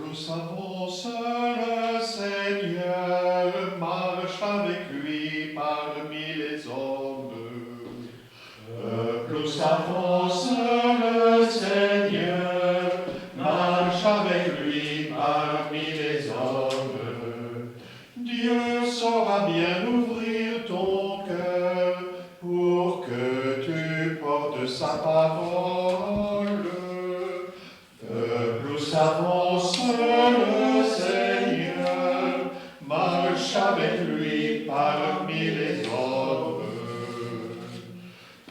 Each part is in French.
Nous savons seul le Seigneur marche avec lui parmi les hommes. Nous savons seul le Seigneur marche avec lui parmi les hommes. Dieu saura bien ouvrir ton cœur pour que tu portes sa parole. Nous savons seul le Seigneur marche avec lui parmi les hommes.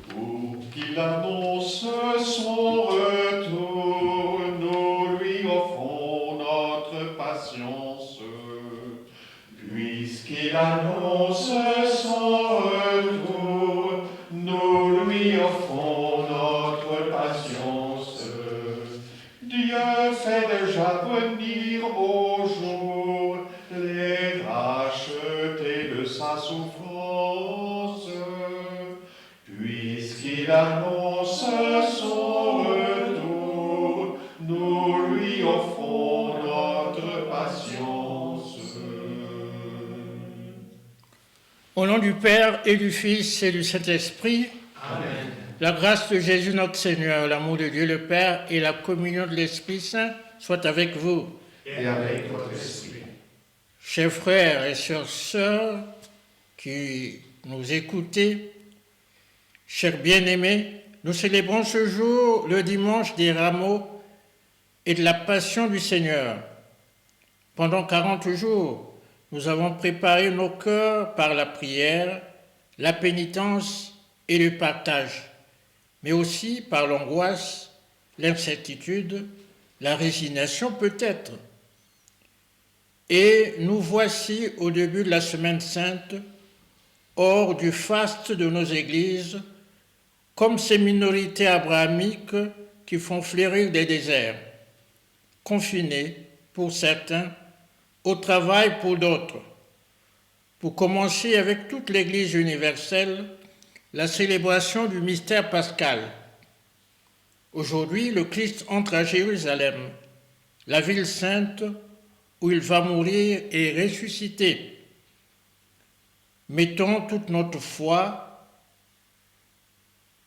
Pour qu'il annonce son retour, nous lui offrons notre patience. Puisqu'il annonce son retour, nous lui offrons notre patience. Dieu fait déjà venir au jour les rachetés de sa souffrance. Puisqu'il annonce son retour, nous lui offrons notre patience. Au nom du Père et du Fils et du Saint-Esprit, Amen. la grâce de Jésus notre Seigneur, l'amour de Dieu le Père et la communion de l'Esprit Saint soient avec vous. Et avec votre esprit. Chers frères et sœurs qui nous écoutez, chers bien-aimés, nous célébrons ce jour le dimanche des Rameaux et de la Passion du Seigneur. Pendant 40 jours, nous avons préparé nos cœurs par la prière, la pénitence et le partage, mais aussi par l'angoisse, l'incertitude, la résignation peut-être. Et nous voici au début de la Semaine Sainte, hors du faste de nos églises, comme ces minorités abrahamiques qui font fleurir des déserts, confinés pour certains, au travail pour d'autres. Pour commencer avec toute l'Église universelle, la célébration du mystère pascal. Aujourd'hui, le Christ entre à Jérusalem, la ville sainte où il va mourir et ressusciter. Mettons toute notre foi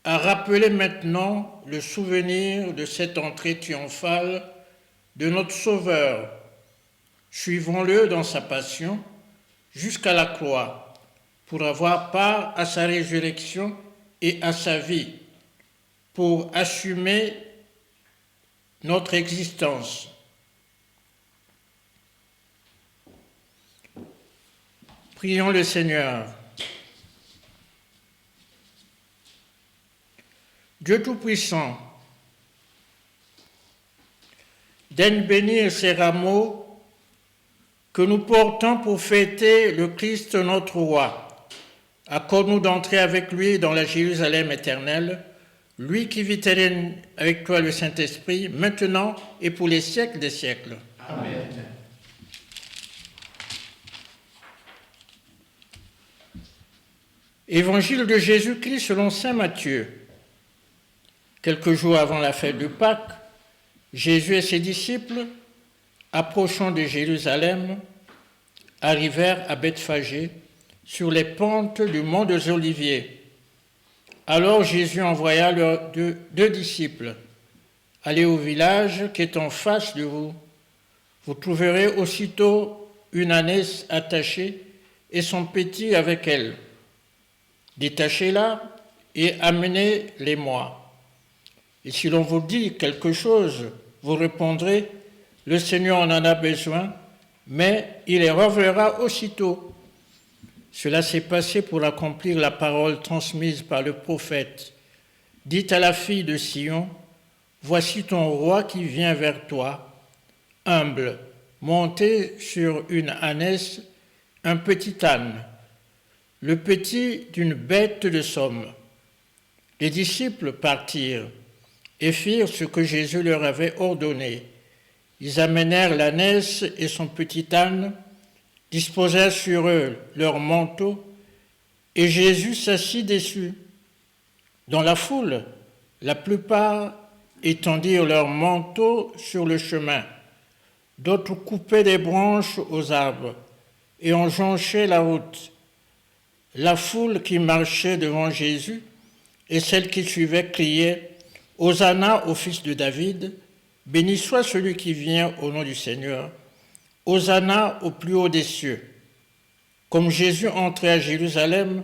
à rappeler maintenant le souvenir de cette entrée triomphale de notre Sauveur. Suivons-le dans sa passion jusqu'à la croix pour avoir part à sa résurrection et à sa vie, pour assumer notre existence. Prions le Seigneur. Dieu Tout-Puissant, daigne bénir ces rameaux que nous portons pour fêter le Christ notre Roi. Accorde-nous d'entrer avec lui dans la Jérusalem éternelle, lui qui vit et règne avec toi le Saint-Esprit, maintenant et pour les siècles des siècles. Amen. Évangile de Jésus-Christ selon saint Matthieu. Quelques jours avant la fête de Pâques, Jésus et ses disciples, approchant de Jérusalem, arrivèrent à Bethphagée, sur les pentes du mont des Oliviers. Alors Jésus envoya leurs deux disciples. « Allez au village qui est en face de vous. Vous trouverez aussitôt une ânesse attachée et son petit avec elle. Détachez-la et amenez-les-moi. Et si l'on vous dit quelque chose, vous répondrez, le Seigneur en a besoin, mais il les reverra aussitôt. » Cela s'est passé pour accomplir la parole transmise par le prophète. Dites à la fille de Sion, voici ton roi qui vient vers toi, humble, monté sur une ânesse, un petit âne, le petit d'une bête de somme. Les disciples partirent et firent ce que Jésus leur avait ordonné. Ils amenèrent l'ânesse et son petit âne, disposèrent sur eux leurs manteaux, et Jésus s'assit dessus. Dans la foule, la plupart étendirent leurs manteaux sur le chemin. D'autres coupaient des branches aux arbres et en jonchaient la route. La foule qui marchait devant Jésus et celle qui suivait criaient « Hosanna au fils de David, béni soit celui qui vient au nom du Seigneur, Hosanna au plus haut des cieux ». Comme Jésus entrait à Jérusalem,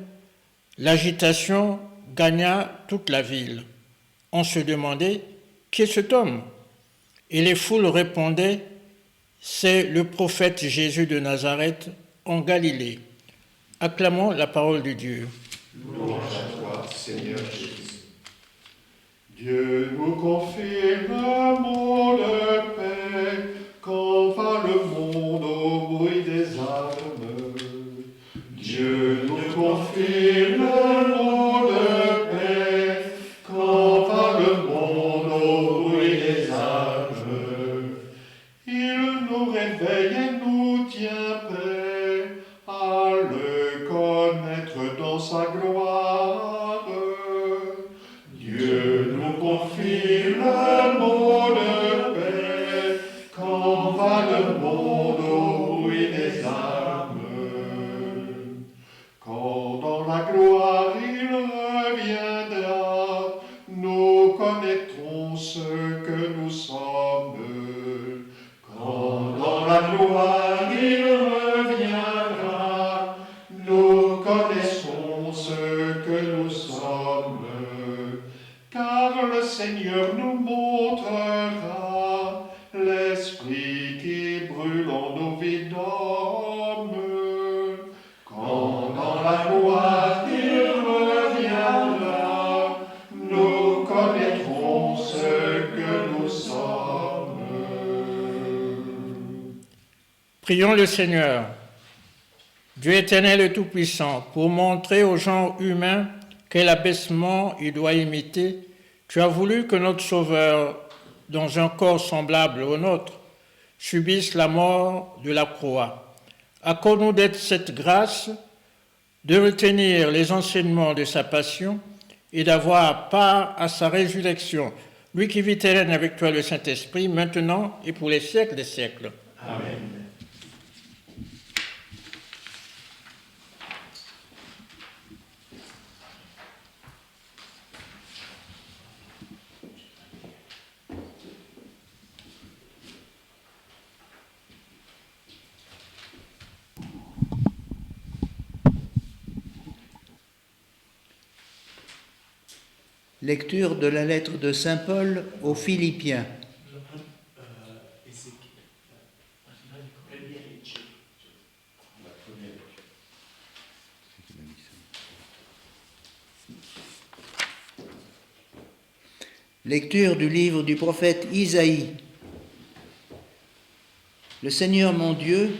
l'agitation gagna toute la ville. On se demandait « Qui est cet homme ?» Et les foules répondaient « C'est le prophète Jésus de Nazareth en Galilée ». Acclamons la parole de Dieu. Louange à toi, Seigneur Jésus. Dieu nous confie l'amour de paix quand va le monde au bruit des armes. Dieu nous confie l'amour de paix quand va le monde au bruit des armes. Il nous réveille et nous tient prêts à le connaître dans sa gloire. Dieu nous confie l'amour de paix quand va le monde au bruit des armes. Quand dans la gloire il reviendra, nous connaîtrons ce que nous sommes. Quand dans la gloire il reviendra, nous connaissons ce que nous sommes. Car le Seigneur nous montrera l'esprit qui brûle en nos vies d'hommes. Quand dans la gloire il reviendra, nous connaîtrons ce que nous sommes. Prions le Seigneur, Dieu éternel et tout-puissant, pour montrer au genre humain quel abaissement il doit imiter. Tu as voulu que notre Sauveur, dans un corps semblable au nôtre, subisse la mort de la croix. Accorde-nous d'être cette grâce, de retenir les enseignements de sa passion et d'avoir part à sa résurrection. Lui qui vit et règne avec toi le Saint-Esprit, maintenant et pour les siècles des siècles. Amen. Lecture de la lettre de Saint Paul aux Philippiens. Lecture du livre du prophète Isaïe. Le Seigneur mon Dieu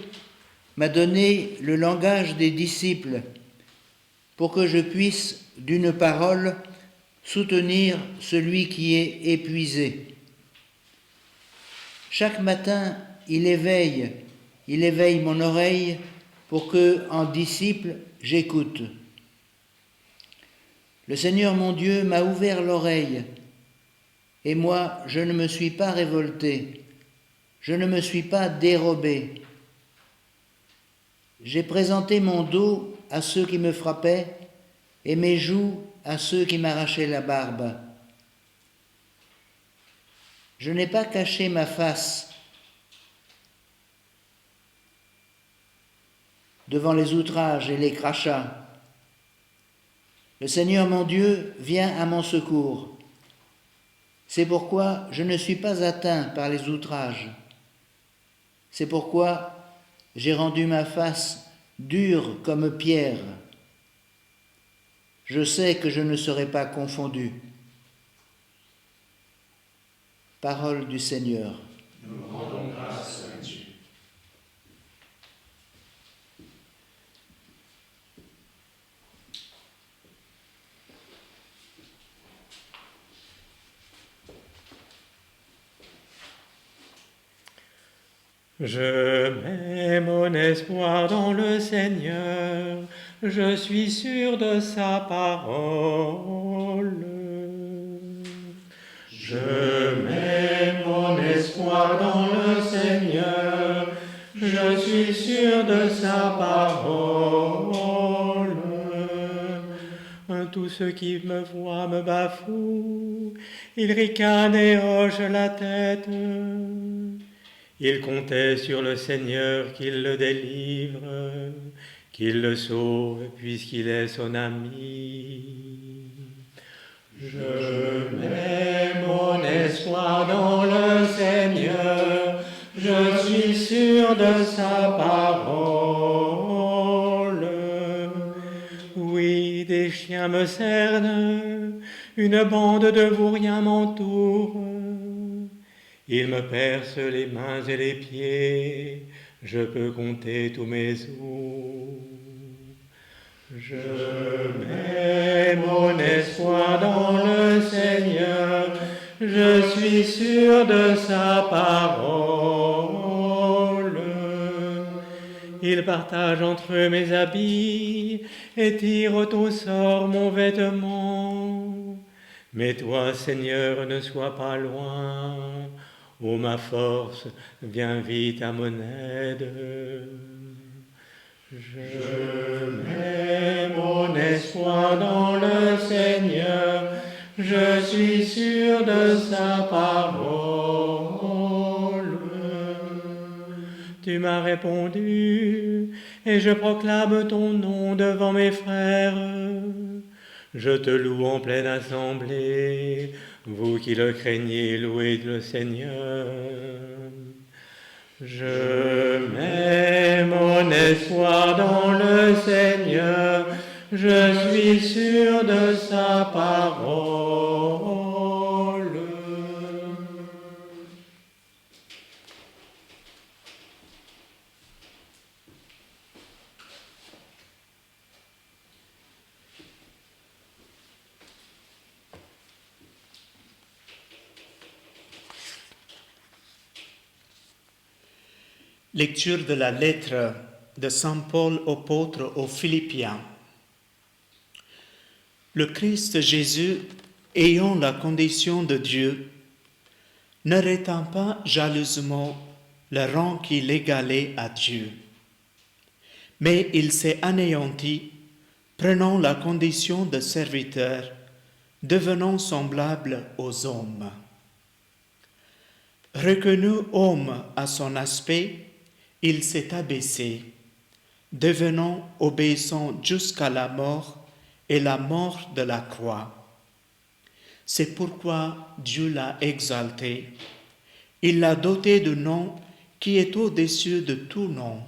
m'a donné le langage des disciples pour que je puisse, d'une parole, soutenir celui qui est épuisé. Chaque matin, il éveille mon oreille pour que, en disciple, j'écoute. Le Seigneur mon Dieu m'a ouvert l'oreille, et moi, je ne me suis pas révolté, je ne me suis pas dérobé. J'ai présenté mon dos à ceux qui me frappaient, et mes joues à ceux qui m'arrachaient la barbe. Je n'ai pas caché ma face devant les outrages et les crachats. Le Seigneur mon Dieu vient à mon secours. C'est pourquoi je ne suis pas atteint par les outrages. C'est pourquoi j'ai rendu ma face dure comme pierre. Je sais que je ne serai pas confondu. Parole du Seigneur. Nous rendons grâce à Dieu. Je mets mon espoir dans le Seigneur, je suis sûr de sa parole. Je mets mon espoir dans le le Seigneur, je suis sûr de sa parole. Tous ceux qui me voient me bafouent, ils ricanent et hochent la tête. Ils comptaient sur le Seigneur qu'il le délivre, qu'il le sauve, puisqu'il est son ami. Je mets mon espoir dans le Seigneur, je suis sûr de sa parole. Oui, des chiens me cernent, une bande de vauriens m'entoure. Ils me percent les mains et les pieds, je peux compter tous mes os. Je mets mon espoir dans le Seigneur, je suis sûr de sa parole. Il partage entre eux mes habits et tire au sort mon vêtement. Mais toi, Seigneur, ne sois pas loin. Ô ma force, viens vite à mon aide. Je mets mon espoir dans le Seigneur, je suis sûr de sa parole. Tu m'as répondu, et je proclame ton nom devant mes frères. Je te loue en pleine assemblée, vous qui le craignez, louez le Seigneur. Je mets mon espoir dans le Seigneur, je suis sûr de sa parole. Lecture de la lettre de Saint Paul apôtre aux Philippiens. Le Christ Jésus, ayant la condition de Dieu, ne retint pas jalousement le rang qu'il égalait à Dieu, mais il s'est anéanti, prenant la condition de serviteur, devenant semblable aux hommes. Reconnu homme à son aspect, il s'est abaissé, devenant obéissant jusqu'à la mort et la mort de la croix. C'est pourquoi Dieu l'a exalté. Il l'a doté du nom qui est au-dessus de tout nom,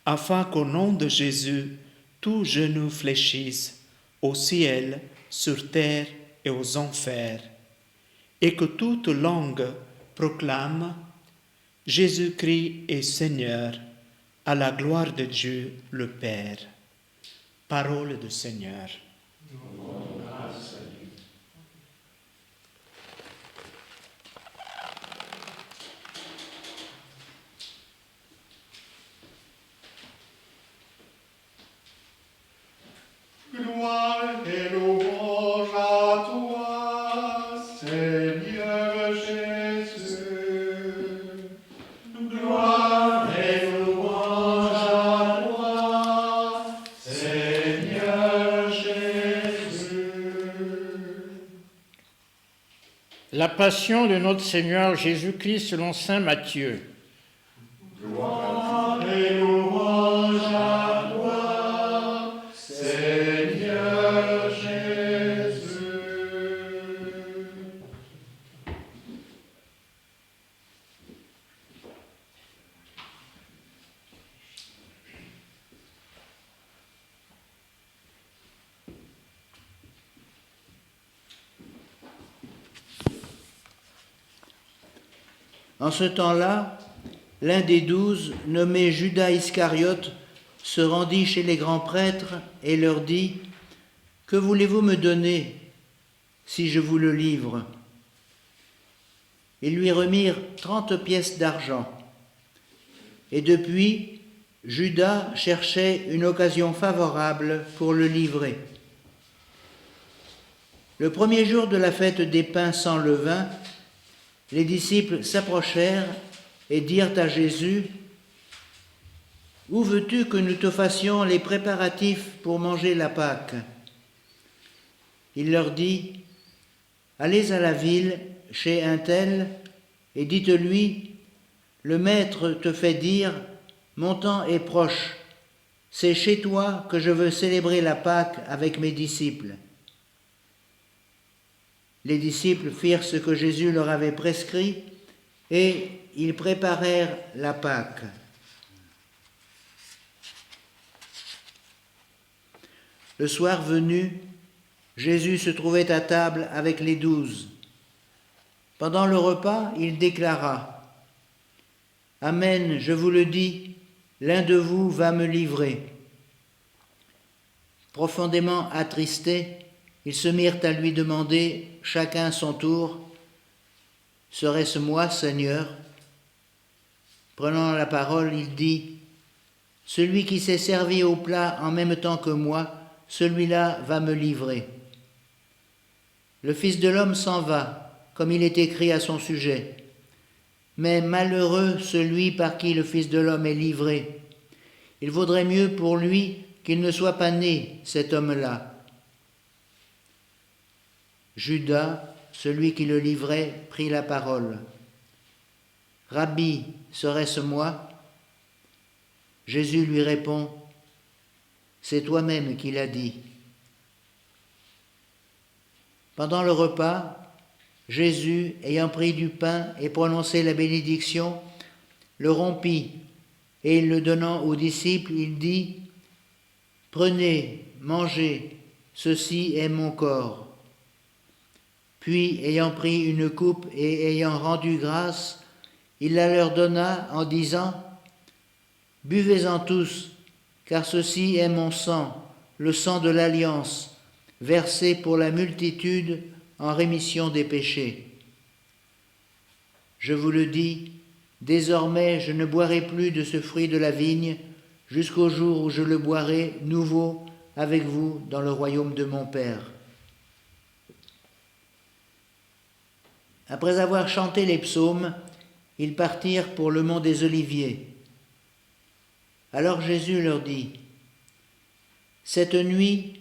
afin qu'au nom de Jésus, tout genou fléchisse au ciel, sur terre et aux enfers, et que toute langue proclame Jésus-Christ est Seigneur, à la gloire de Dieu le Père. Parole du Seigneur. Gloire et louange à toi, Seigneur Jésus. Gloire et louange à toi, Seigneur Jésus. La passion de notre Seigneur Jésus-Christ selon saint Matthieu. Gloire et louange à toi, Seigneur Jésus. En ce temps-là, l'un des 12, nommé Judas Iscariote, se rendit chez les grands prêtres et leur dit : « Que voulez-vous me donner si je vous le livre ?» Ils lui remirent 30 pièces d'argent. Et depuis, Judas cherchait une occasion favorable pour le livrer. Le premier jour de la fête des pains sans levain, les disciples s'approchèrent et dirent à Jésus, « Où veux-tu que nous te fassions les préparatifs pour manger la Pâque ?» Il leur dit, « Allez à la ville, chez un tel, et dites-lui, le Maître te fait dire, mon temps est proche, c'est chez toi que je veux célébrer la Pâque avec mes disciples. » Les disciples firent ce que Jésus leur avait prescrit et ils préparèrent la Pâque. Le soir venu, Jésus se trouvait à table avec les 12. Pendant le repas, il déclara, « Amen, je vous le dis, l'un de vous va me livrer. » Profondément attristés, ils se mirent à lui demander, chacun son tour, « Serait-ce moi, Seigneur ?» Prenant la parole, il dit, « Celui qui s'est servi au plat en même temps que moi, celui-là va me livrer. Le Fils de l'homme s'en va, comme il est écrit à son sujet. Mais malheureux celui par qui le Fils de l'homme est livré. Il vaudrait mieux pour lui qu'il ne soit pas né, cet homme-là. » Judas, celui qui le livrait, prit la parole. « Rabbi, serait-ce moi ?» Jésus lui répond, « C'est toi-même qui l'as dit. » Pendant le repas, Jésus, ayant pris du pain et prononcé la bénédiction, le rompit, et le donnant aux disciples, il dit, « Prenez, mangez, ceci est mon corps. » Puis, ayant pris une coupe et ayant rendu grâce, il la leur donna en disant, « Buvez-en tous, car ceci est mon sang, le sang de l'alliance, versé pour la multitude en rémission des péchés. Je vous le dis, désormais je ne boirai plus de ce fruit de la vigne jusqu'au jour où je le boirai nouveau avec vous dans le royaume de mon Père. » Après avoir chanté les psaumes, ils partirent pour le mont des Oliviers. Alors Jésus leur dit, « Cette nuit,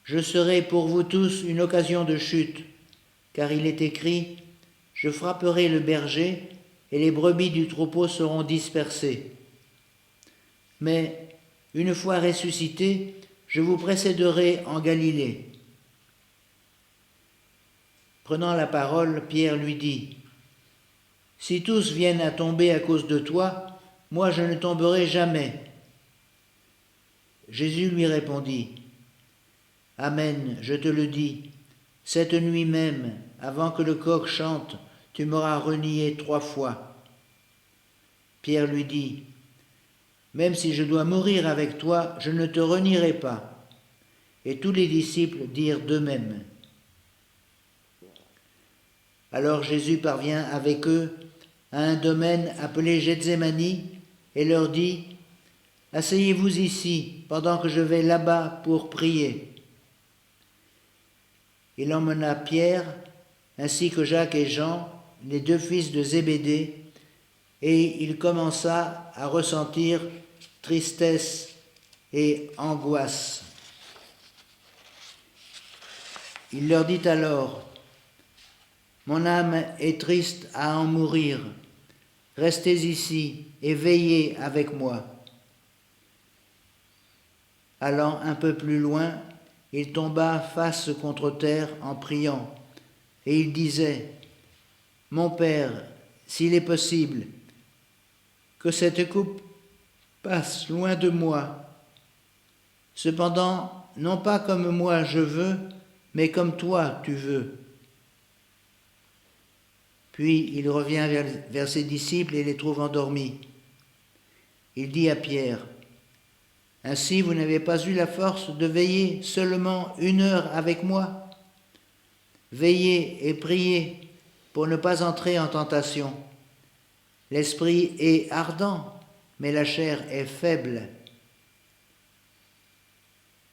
je serai pour vous tous une occasion de chute, car il est écrit, « Je frapperai le berger, et les brebis du troupeau seront dispersées. » Mais, une fois ressuscité, je vous précéderai en Galilée. Prenant la parole, Pierre lui dit, « Si tous viennent à tomber à cause de toi, moi je ne tomberai jamais. » Jésus lui répondit, « Amen, je te le dis, cette nuit même, avant que le coq chante, tu m'auras renié 3 fois. » Pierre lui dit, « Même si je dois mourir avec toi, je ne te renierai pas. » Et tous les disciples dirent de même. Alors Jésus parvient avec eux à un domaine appelé Gethsémani et leur dit, « Asseyez-vous ici pendant que je vais là-bas pour prier. » Il emmena Pierre, ainsi que Jacques et Jean, les 2 fils de Zébédée, et il commença à ressentir tristesse et angoisse. Il leur dit alors, « Mon âme est triste à en mourir. Restez ici et veillez avec moi. » Allant un peu plus loin, il tomba face contre terre en priant, et il disait, « Mon Père, s'il est possible, que cette coupe passe loin de moi. Cependant, non pas comme moi je veux, mais comme toi tu veux. » Puis il revient vers ses disciples et les trouve endormis. Il dit à Pierre, « Ainsi vous n'avez pas eu la force de veiller seulement 1 heure avec moi? Veillez et priez pour ne pas entrer en tentation. L'esprit est ardent, mais la chair est faible. »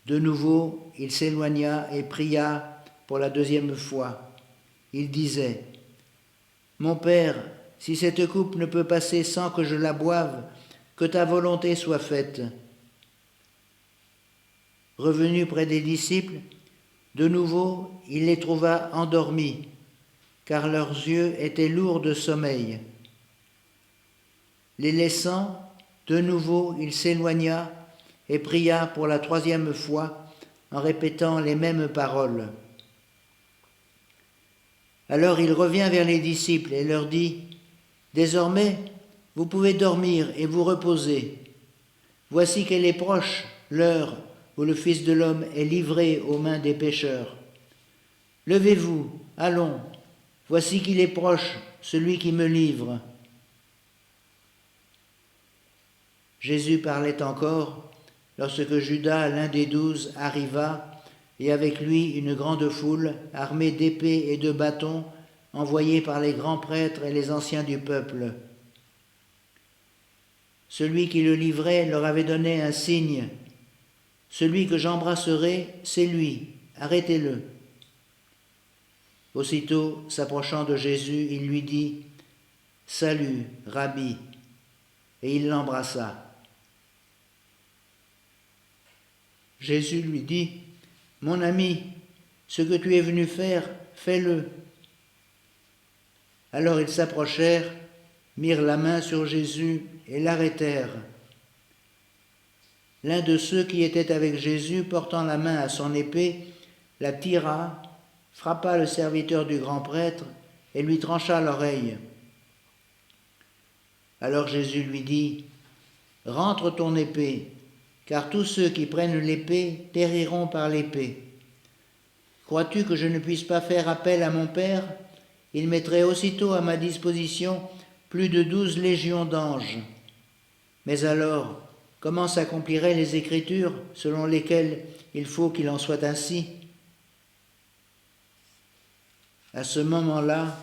De nouveau, il s'éloigna et pria pour la 2e fois. Il disait, « Mon Père, si cette coupe ne peut passer sans que je la boive, que ta volonté soit faite. » Revenu près des disciples, de nouveau il les trouva endormis, car leurs yeux étaient lourds de sommeil. Les laissant, de nouveau il s'éloigna et pria pour la 3e fois en répétant les mêmes paroles. Alors il revient vers les disciples et leur dit : « Désormais, vous pouvez dormir et vous reposer. Voici qu'elle est proche, l'heure où le Fils de l'homme est livré aux mains des pécheurs. Levez-vous, allons, voici qu'il est proche, celui qui me livre. » Jésus parlait encore lorsque Judas, l'un des 12, arriva, et avec lui une grande foule, armée d'épées et de bâtons, envoyés par les grands prêtres et les anciens du peuple. Celui qui le livrait leur avait donné un signe. « Celui que j'embrasserai, c'est lui, arrêtez-le. » Aussitôt, s'approchant de Jésus, il lui dit : « Salut, Rabbi !» et il l'embrassa. Jésus lui dit : « Mon ami, ce que tu es venu faire, fais-le. » Alors ils s'approchèrent, mirent la main sur Jésus et l'arrêtèrent. L'un de ceux qui étaient avec Jésus, portant la main à son épée, la tira, frappa le serviteur du grand prêtre et lui trancha l'oreille. Alors Jésus lui dit : « Rentre ton épée, car tous ceux qui prennent l'épée périront par l'épée. Crois-tu que je ne puisse pas faire appel à mon Père ? Il mettrait aussitôt à ma disposition plus de 12 légions d'anges. Mais alors, comment s'accompliraient les Écritures selon lesquelles il faut qu'il en soit ainsi ? » À ce moment-là,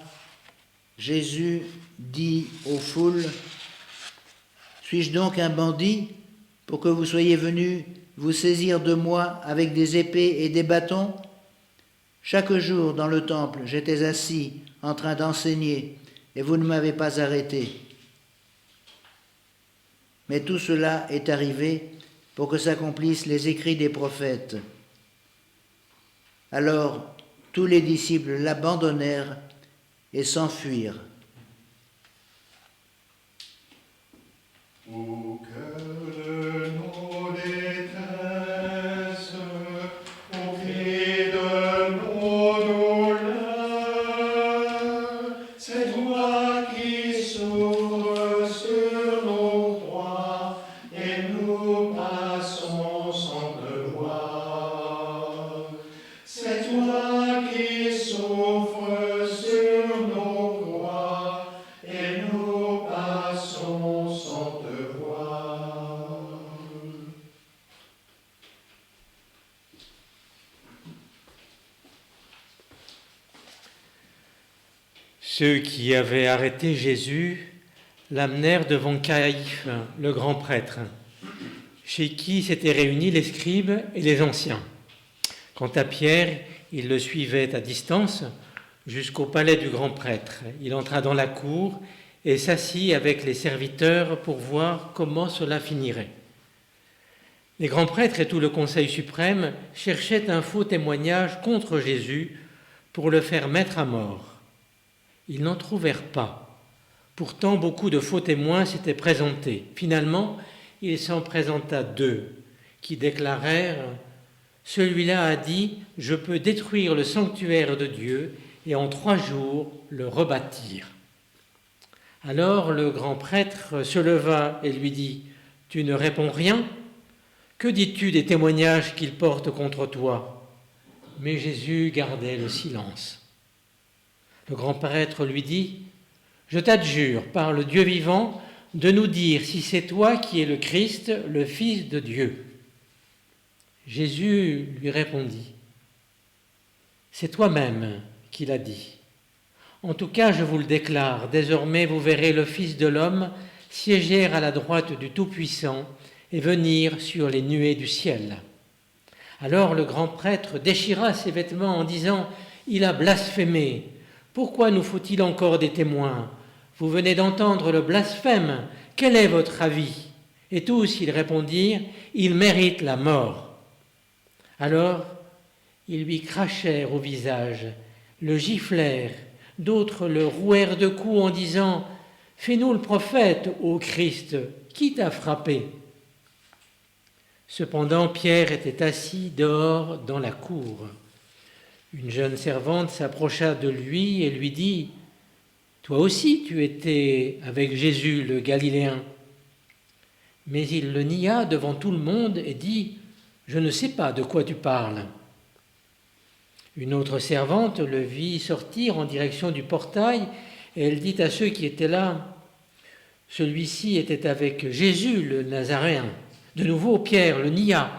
Jésus dit aux foules : « Suis-je donc un bandit pour que vous soyez venus vous saisir de moi avec des épées et des bâtons ? Chaque jour dans le temple, j'étais assis en train d'enseigner et vous ne m'avez pas arrêté. Mais tout cela est arrivé pour que s'accomplissent les écrits des prophètes. » Alors tous les disciples l'abandonnèrent et s'enfuirent. Au cœur de nos détresses, au cri de nos douleurs, c'est toi qui s'ouvres sur nos croix et nous passons sans te voir. C'est toi qui souffres sur nos croix et nous passons sans te voir. Ceux qui avaient arrêté Jésus l'amenèrent devant Caïphe, le grand prêtre, chez qui s'étaient réunis les scribes et les anciens. Quant à Pierre, il le suivait à distance jusqu'au palais du grand prêtre. Il entra dans la cour et s'assit avec les serviteurs pour voir comment cela finirait. Les grands prêtres et tout le Conseil suprême cherchaient un faux témoignage contre Jésus pour le faire mettre à mort. Ils n'en trouvèrent pas. Pourtant, beaucoup de faux témoins s'étaient présentés. Finalement, il s'en présenta 2 qui déclarèrent : « Celui-là a dit, je peux détruire le sanctuaire de Dieu et en 3 jours le rebâtir. » Alors le grand prêtre se leva et lui dit : « Tu ne réponds rien ? Que dis-tu des témoignages qu'il porte contre toi ?» Mais Jésus gardait le silence. Le grand prêtre lui dit : « Je t'adjure par le Dieu vivant de nous dire si c'est toi qui es le Christ, le Fils de Dieu. » Jésus lui répondit : « C'est toi-même qui l'as dit. En tout cas, je vous le déclare, désormais vous verrez le Fils de l'homme siéger à la droite du Tout-Puissant et venir sur les nuées du ciel. » Alors le grand prêtre déchira ses vêtements en disant : « Il a blasphémé. Pourquoi nous faut-il encore des témoins? Vous venez d'entendre le blasphème. Quel est votre avis? Et tous, ils répondirent, il mérite la mort. Alors, ils lui crachèrent au visage, le giflèrent, d'autres le rouèrent de coups en disant, fais-nous le prophète, ô Christ, qui t'a frappé? Cependant, Pierre était assis dehors dans la cour. Une jeune servante s'approcha de lui et lui dit, toi aussi tu étais avec Jésus le Galiléen. Mais il le nia devant tout le monde et dit, je ne sais pas de quoi tu parles. Une autre servante le vit sortir en direction du portail et elle dit à ceux qui étaient là, celui-ci était avec Jésus le Nazaréen. De nouveau, Pierre le nia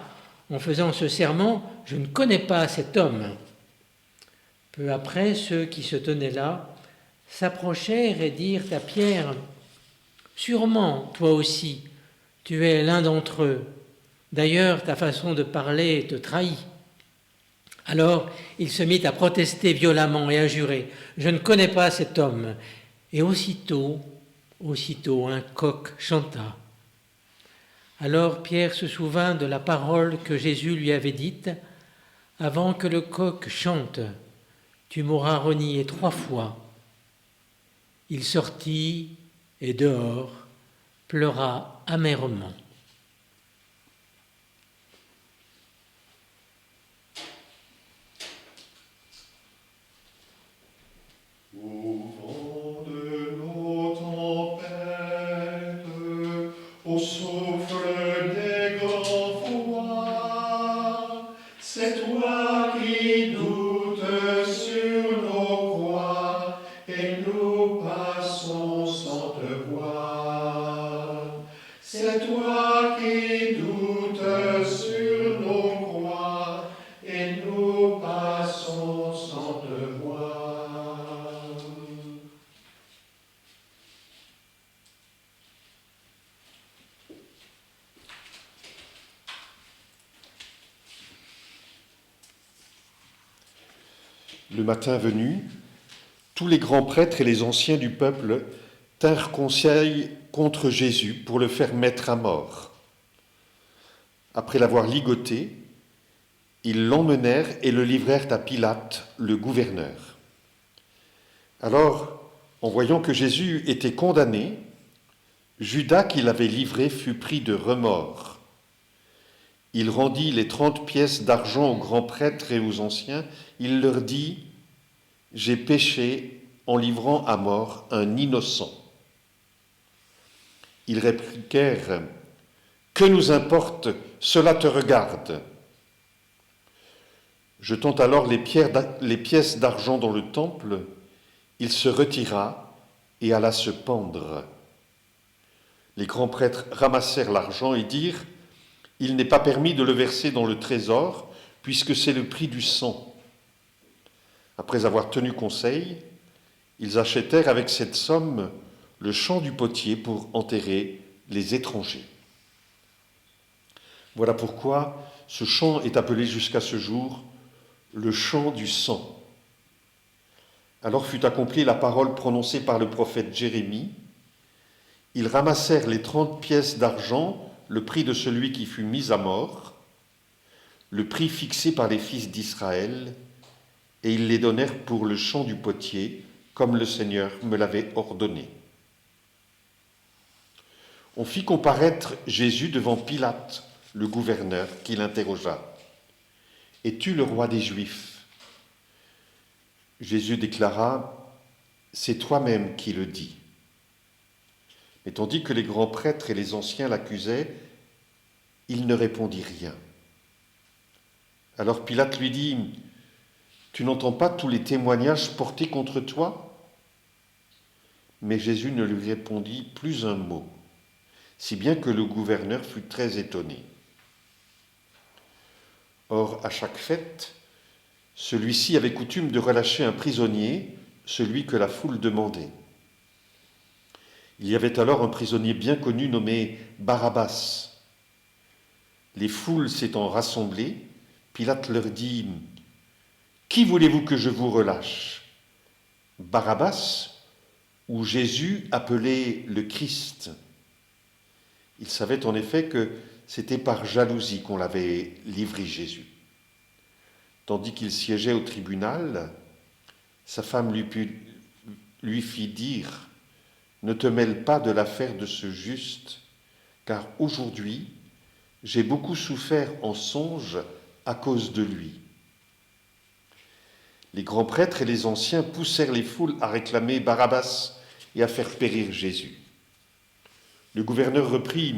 en faisant ce serment, je ne connais pas cet homme. Peu après, ceux qui se tenaient là s'approchèrent et dirent à Pierre, sûrement, toi aussi, tu es l'un d'entre eux. D'ailleurs, ta façon de parler te trahit. Alors, il se mit à protester violemment et à jurer, je ne connais pas cet homme. Et aussitôt, un coq chanta. Alors Pierre se souvint de la parole que Jésus lui avait dite, avant que le coq chante, tu m'auras renié 3 fois. Il sortit et dehors pleura amèrement. Au vent de nos tempêtes, au souffle des grands froids, c'est toi qui doutes sur nos croix, et nous passons sans te voir. C'est toi qui doutes sur nos croix, et nous passons sans te voir. Le matin venu, tous les grands prêtres et les anciens du peuple tinrent conseil contre Jésus pour le faire mettre à mort. Après l'avoir ligoté, ils l'emmenèrent et le livrèrent à Pilate, le gouverneur. Alors, en voyant que Jésus était condamné, Judas qui l'avait livré fut pris de remords. Il rendit les 30 pièces d'argent aux grands prêtres et aux anciens. Il leur dit, « J'ai péché en livrant à mort un innocent. » Ils répliquèrent, « Que nous importe, cela te regarde. » Jetant alors les pièces d'argent dans le temple, il se retira et alla se pendre. Les grands prêtres ramassèrent l'argent et dirent, « Il n'est pas permis de le verser dans le trésor, puisque c'est le prix du sang. » Après avoir tenu conseil, ils achetèrent avec cette somme le champ du potier pour enterrer les étrangers. Voilà pourquoi ce champ est appelé jusqu'à ce jour le champ du sang. Alors fut accomplie la parole prononcée par le prophète Jérémie. Ils ramassèrent les 30 pièces d'argent, le prix de celui qui fut mis à mort, le prix fixé par les fils d'Israël, et ils les donnèrent pour le champ du potier, comme le Seigneur me l'avait ordonné. On fit comparaître Jésus devant Pilate, le gouverneur, qui l'interrogea. « Es-tu le roi des Juifs ?» Jésus déclara, « C'est toi-même qui le dis. » Mais tandis que les grands prêtres et les anciens l'accusaient, il ne répondit rien. Alors Pilate lui dit, « Tu n'entends pas tous les témoignages portés contre toi ?» Mais Jésus ne lui répondit plus un mot, si bien que le gouverneur fut très étonné. Or, à chaque fête, celui-ci avait coutume de relâcher un prisonnier, celui que la foule demandait. Il y avait alors un prisonnier bien connu nommé Barabbas. Les foules s'étant rassemblées, Pilate leur dit, « Qui voulez-vous que je vous relâche ? Barabbas ou Jésus appelé le Christ. Il savait en effet que c'était par jalousie qu'on l'avait livré Jésus. Tandis qu'il siégeait au tribunal, sa femme lui fit dire « Ne te mêle pas de l'affaire de ce juste, car aujourd'hui, j'ai beaucoup souffert en songe à cause de lui. » Les grands prêtres et les anciens poussèrent les foules à réclamer Barabbas et à faire périr Jésus. Le gouverneur reprit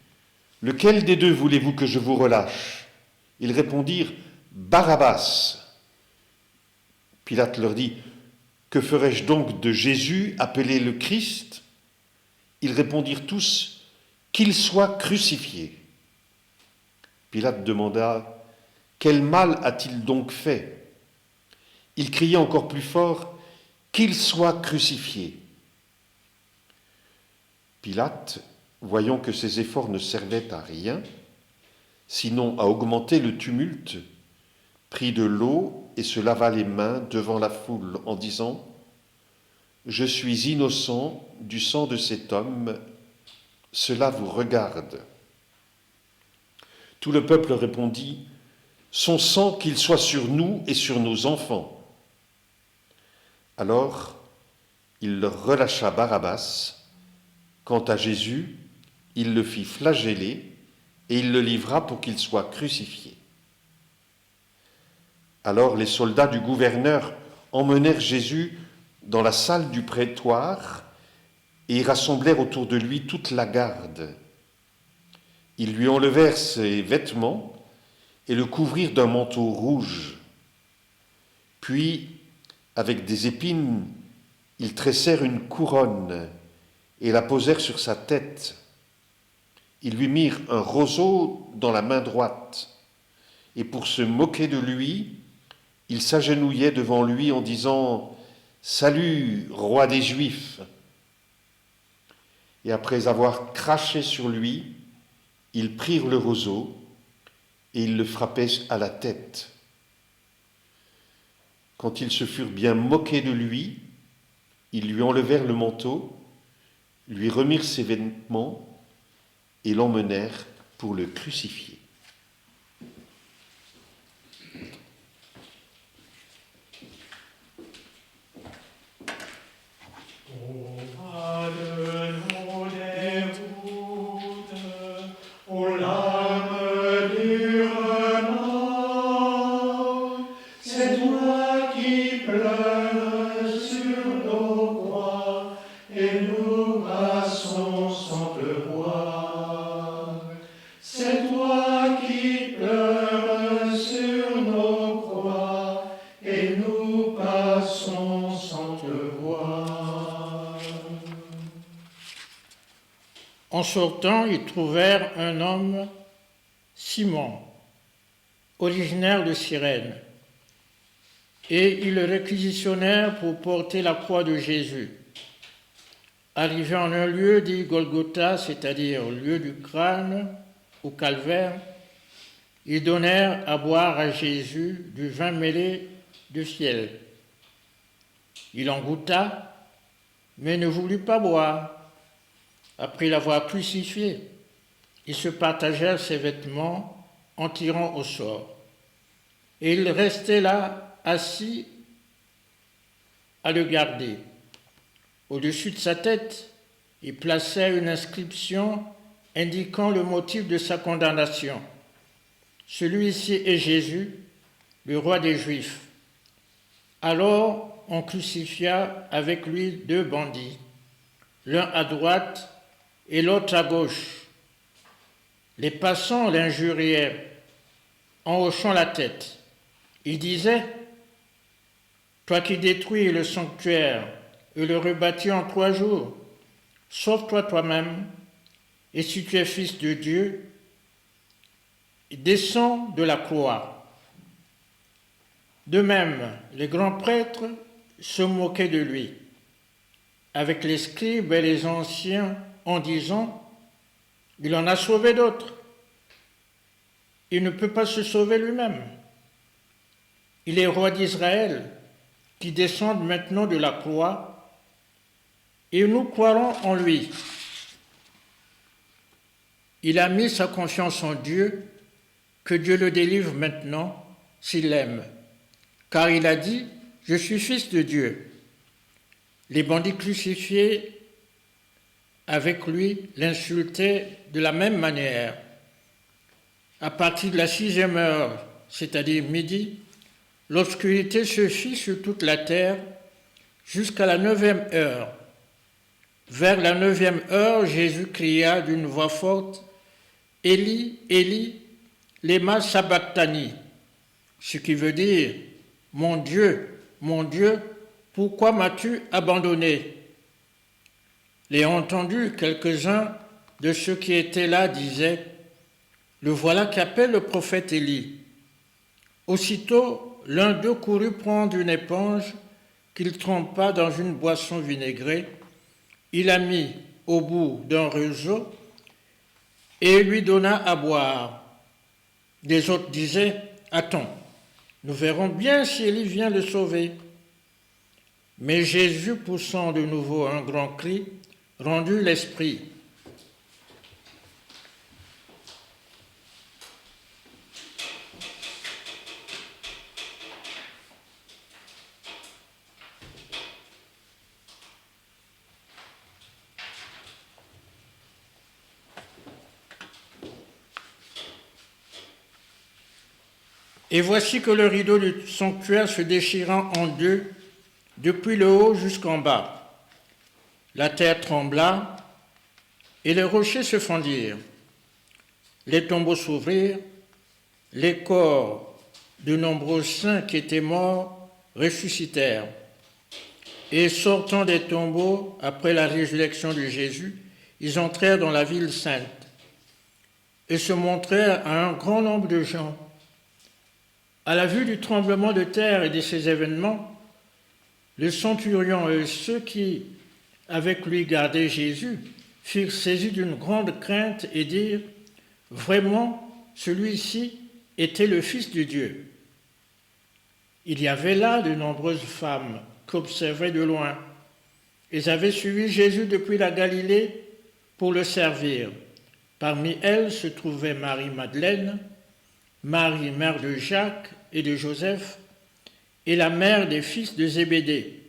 « Lequel des deux voulez-vous que je vous relâche ?» Ils répondirent « Barabbas !» Pilate leur dit « Que ferai-je donc de Jésus appelé le Christ ?» Ils répondirent tous « Qu'il soit crucifié !» Pilate demanda « Quel mal a-t-il donc fait ?» Il criait encore plus fort « Qu'il soit crucifié !» Pilate, voyant que ses efforts ne servaient à rien, sinon à augmenter le tumulte, prit de l'eau et se lava les mains devant la foule en disant « Je suis innocent du sang de cet homme, cela vous regarde. » Tout le peuple répondit « Son sang qu'il soit sur nous et sur nos enfants. » Alors, il leur relâcha Barabbas. Quant à Jésus, il le fit flageller et il le livra pour qu'il soit crucifié. Alors les soldats du gouverneur emmenèrent Jésus dans la salle du prétoire et rassemblèrent autour de lui toute la garde. Ils lui enlevèrent ses vêtements et le couvrirent d'un manteau rouge. Puis, avec des épines, ils tressèrent une couronne et la posèrent sur sa tête. Ils lui mirent un roseau dans la main droite, et pour se moquer de lui, ils s'agenouillaient devant lui en disant « Salut, roi des Juifs !» Et après avoir craché sur lui, ils prirent le roseau et ils le frappaient à la tête. Quand ils se furent bien moqués de lui, ils lui enlevèrent le manteau, lui remirent ses vêtements et l'emmenèrent pour le crucifier. En sortant, ils trouvèrent un homme, Simon, originaire de Cyrène, et ils le réquisitionnèrent pour porter la croix de Jésus. Arrivés en un lieu dit Golgotha, c'est-à-dire lieu du crâne ou calvaire, ils donnèrent à boire à Jésus du vin mêlé de fiel. Il en goûta, mais ne voulut pas boire. Après l'avoir crucifié, ils se partagèrent ses vêtements en tirant au sort. Et il restait là, assis, à le garder. Au-dessus de sa tête, il plaçait une inscription indiquant le motif de sa condamnation. Celui-ci est Jésus, le roi des Juifs. Alors on crucifia avec lui 2 bandits, l'un à droite et l'autre à gauche. Les passants l'injurièrent en hochant la tête. Ils disaient « Toi qui détruis le sanctuaire et le rebâtis en 3 jours, sauve-toi toi-même, et si tu es fils de Dieu, descends de la croix. » De même, les grands prêtres se moquaient de lui, avec les scribes et les anciens, en disant « Il en a sauvé d'autres. Il ne peut pas se sauver lui-même. Il est roi d'Israël. qui descendent maintenant de la croix, et nous croirons en lui. Il a mis sa confiance en Dieu, que Dieu le délivre maintenant s'il l'aime. Car il a dit, je suis fils de Dieu. Les bandits crucifiés avec lui l'insultaient de la même manière. À partir de la 6e heure, c'est-à-dire midi, l'obscurité se fit sur toute la terre jusqu'à la 9e heure. Vers la 9e heure, Jésus cria d'une voix forte, « Élie, Élie, lema sabachthani », ce qui veut dire « Mon Dieu, pourquoi m'as-tu abandonné ?» L'ayant entendu, quelques-uns de ceux qui étaient là disaient, « Le voilà qui appelle le prophète Élie. » Aussitôt, l'un d'eux courut prendre une éponge qu'il trempa dans une boisson vinaigrée. Il la mit au bout d'un réseau et lui donna à boire. Des autres disaient, « Attends, nous verrons bien si Élie vient le sauver. » Mais Jésus, poussant de nouveau un grand cri, rendit l'esprit. Et voici que le rideau du sanctuaire se déchirant en deux, depuis le haut jusqu'en bas. La terre trembla et les rochers se fendirent. Les tombeaux s'ouvrirent, les corps de nombreux saints qui étaient morts ressuscitèrent. Et sortant des tombeaux, après la résurrection de Jésus, ils entrèrent dans la ville sainte et se montrèrent à un grand nombre de gens. À la vue du tremblement de terre et de ces événements, le centurion et ceux qui, avec lui, gardaient Jésus, furent saisis d'une grande crainte et dirent « Vraiment, celui-ci était le Fils de Dieu. » Il y avait là de nombreuses femmes qui observaient de loin. Elles avaient suivi Jésus depuis la Galilée pour le servir. Parmi elles se trouvaient Marie-Madeleine, Marie, mère de Jacques et de Joseph, et la mère des fils de Zébédée.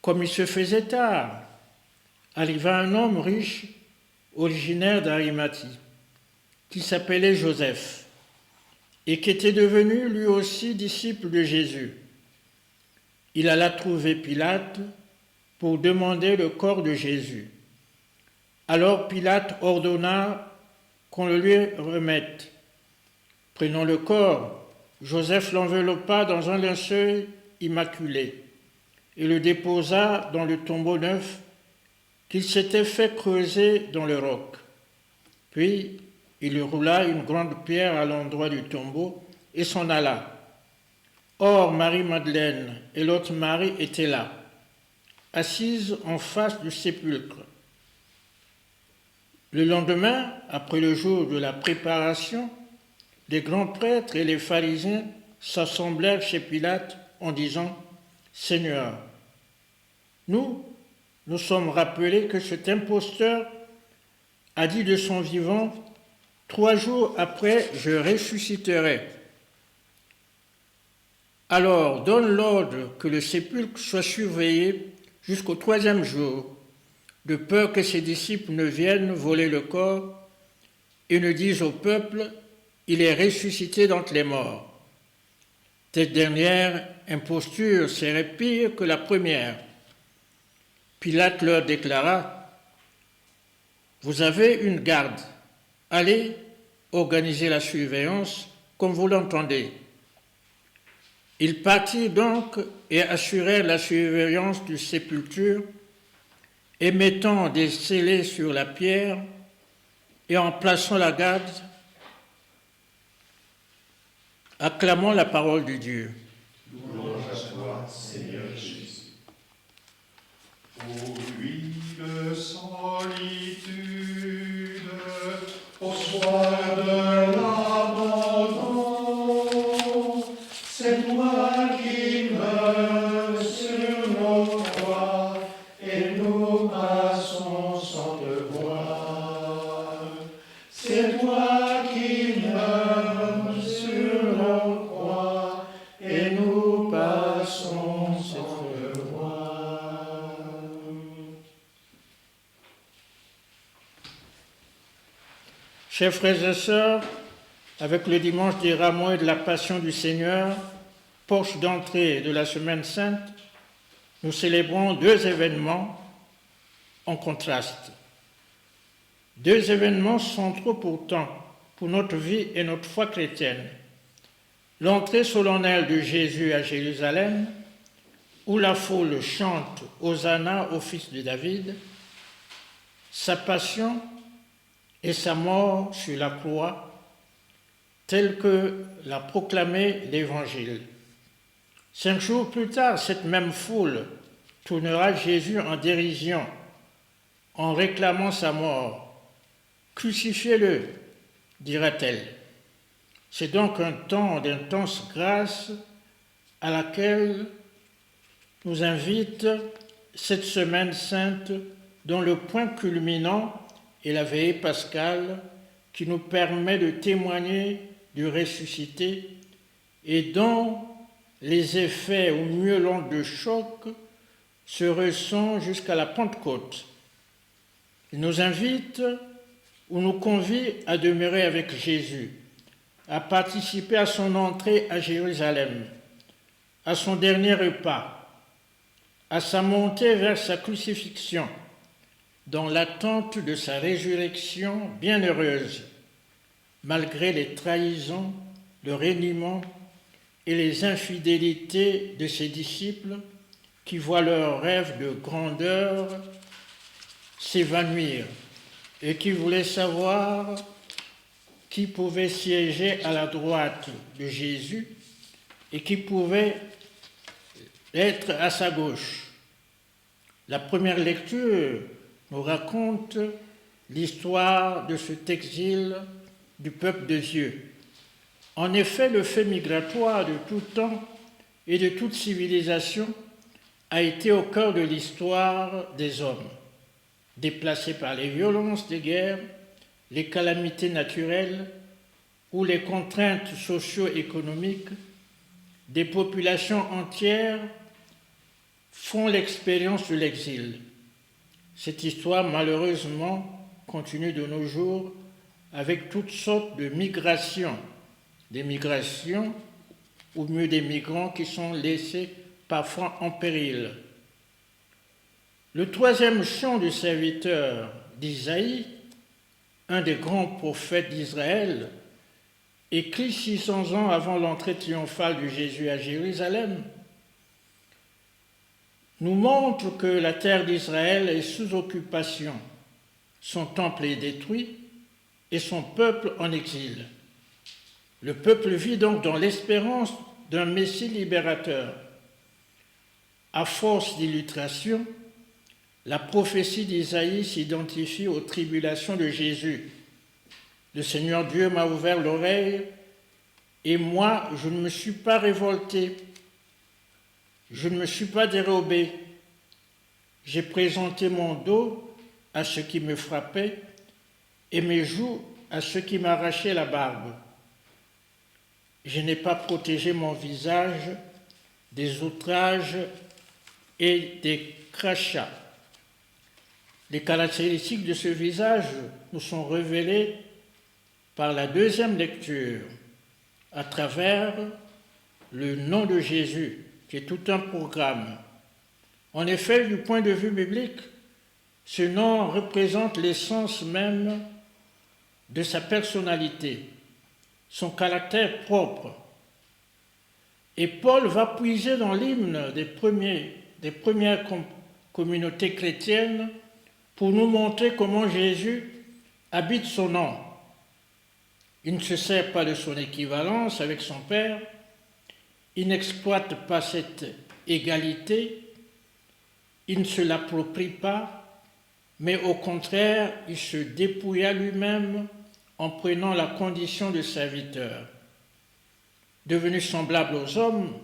Comme il se faisait tard, arriva un homme riche, originaire d'Arimathie, qui s'appelait Joseph, et qui était devenu lui aussi disciple de Jésus. Il alla trouver Pilate pour demander le corps de Jésus. Alors Pilate ordonna qu'on le lui remette. Prenant le corps, Joseph l'enveloppa dans un linceul immaculé et le déposa dans le tombeau neuf qu'il s'était fait creuser dans le roc. Puis il roula une grande pierre à l'endroit du tombeau et s'en alla. Or Marie-Madeleine et l'autre Marie étaient là, assises en face du sépulcre. Le lendemain, après le jour de la préparation, les grands prêtres et les pharisiens s'assemblèrent chez Pilate en disant « Seigneur, nous sommes rappelés que cet imposteur a dit de son vivant « 3 jours après, je ressusciterai ». Alors donne l'ordre que le sépulcre soit surveillé jusqu'au 3e jour, de peur que ses disciples ne viennent voler le corps et ne disent au peuple « Il est ressuscité d'entre les morts ». Cette dernière imposture serait pire que la première. Pilate leur déclara « Vous avez une garde, allez organiser la surveillance comme vous l'entendez. » Ils partirent donc et assurèrent la surveillance du sépulture, et mettant des scellés sur la pierre et en plaçant la garde, acclamons la parole de Dieu. Louange à toi, Seigneur Jésus. Ô lui de solitude, au soir de l'abandon, c'est toi qui me sans te voir. C'est toi qui meurs sur la croix, et nous passons sans te voir. Chers frères et sœurs, avec le dimanche des Rameaux et de la Passion du Seigneur, porte d'entrée de la Semaine Sainte, nous célébrons deux événements en contraste. Deux événements centraux pourtant pour notre vie et notre foi chrétienne. L'entrée solennelle de Jésus à Jérusalem, où la foule chante « Hosanna au fils de David », sa passion et sa mort sur la croix, telle que l'a proclamé l'Évangile. 5 jours plus tard, cette même foule tournera Jésus en dérision, en réclamant sa mort. « Crucifiez-le », dira-t-elle. C'est donc un temps d'intense grâce à laquelle nous invite cette semaine sainte, dont le point culminant est la veillée pascale, qui nous permet de témoigner du ressuscité et dont les effets, ou mieux l'onde de choc, se ressentent jusqu'à la Pentecôte. Il nous invite ou nous convie à demeurer avec Jésus, à participer à son entrée à Jérusalem, à son dernier repas, à sa montée vers sa crucifixion, dans l'attente de sa résurrection bienheureuse, malgré les trahisons, le reniement et les infidélités de ses disciples qui voient leurs rêves de grandeur s'évanouir et qui voulaient savoir qui pouvait siéger à la droite de Jésus et qui pouvait être à sa gauche. La première lecture nous raconte l'histoire de cet exil du peuple de Dieu. En effet, le fait migratoire de tout temps et de toute civilisation a été au cœur de l'histoire des hommes, déplacés par les violences des guerres, les calamités naturelles ou les contraintes socio-économiques. Des populations entières font l'expérience de l'exil. Cette histoire, malheureusement, continue de nos jours avec toutes sortes de migrations, des migrations, ou mieux des migrants qui sont laissés parfois en péril. Le troisième chant du serviteur d'Isaïe, un des grands prophètes d'Israël, écrit 600 ans avant l'entrée triomphale de Jésus à Jérusalem, nous montre que la terre d'Israël est sous occupation, son temple est détruit et son peuple en exil. Le peuple vit donc dans l'espérance d'un Messie libérateur. À force d'illustration, la prophétie d'Isaïe s'identifie aux tribulations de Jésus. Le Seigneur Dieu m'a ouvert l'oreille et moi, je ne me suis pas révolté. Je ne me suis pas dérobé. J'ai présenté mon dos à ceux qui me frappaient et mes joues à ceux qui m'arrachaient la barbe. Je n'ai pas protégé mon visage des outrages et des crachats. Les caractéristiques de ce visage nous sont révélées par la deuxième lecture, à travers le nom de Jésus, qui est tout un programme. En effet, du point de vue biblique, ce nom représente l'essence même de sa personnalité, son caractère propre. Et Paul va puiser dans l'hymne des premières communautés chrétiennes pour nous montrer comment Jésus habite son nom. Il ne se sert pas de son équivalence avec son Père, il n'exploite pas cette égalité, il ne se l'approprie pas, mais au contraire, il se dépouilla lui-même en prenant la condition de serviteur. Devenu semblable aux hommes,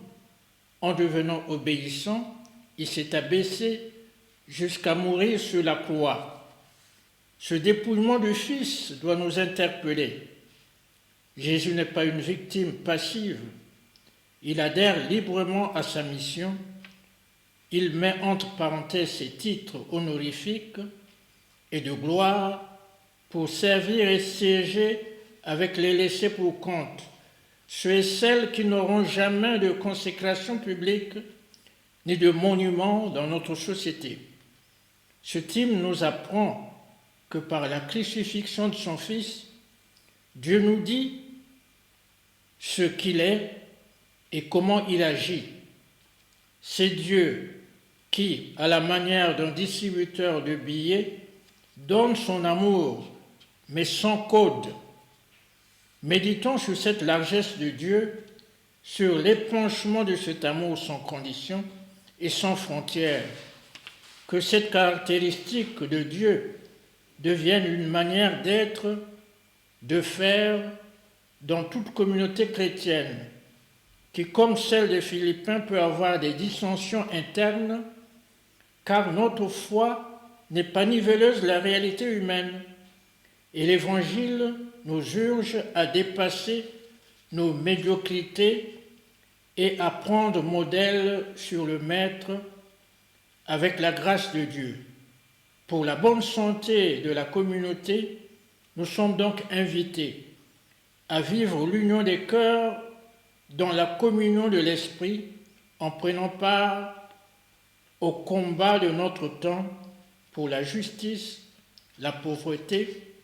en devenant obéissant, il s'est abaissé jusqu'à mourir sur la croix. Ce dépouillement du Fils doit nous interpeller. Jésus n'est pas une victime passive. Il adhère librement à sa mission. Il met entre parenthèses ses titres honorifiques et de gloire pour servir et siéger avec les laissés pour compte, ceux et celles qui n'auront jamais de consécration publique ni de monument dans notre société. Ce hymne nous apprend que par la crucifixion de son Fils, Dieu nous dit ce qu'il est et comment il agit. C'est Dieu qui, à la manière d'un distributeur de billets, donne son amour, mais sans code. Méditons sur cette largesse de Dieu, sur l'épanchement de cet amour sans condition et sans frontières. Que cette caractéristique de Dieu devienne une manière d'être, de faire dans toute communauté chrétienne, qui, comme celle des Philippiens, peut avoir des dissensions internes, car notre foi n'est pas niveleuse de la réalité humaine. Et l'Évangile nous urge à dépasser nos médiocrités et à prendre modèle sur le Maître avec la grâce de Dieu. Pour la bonne santé de la communauté, nous sommes donc invités à vivre l'union des cœurs dans la communion de l'Esprit en prenant part au combat de notre temps pour la justice, la pauvreté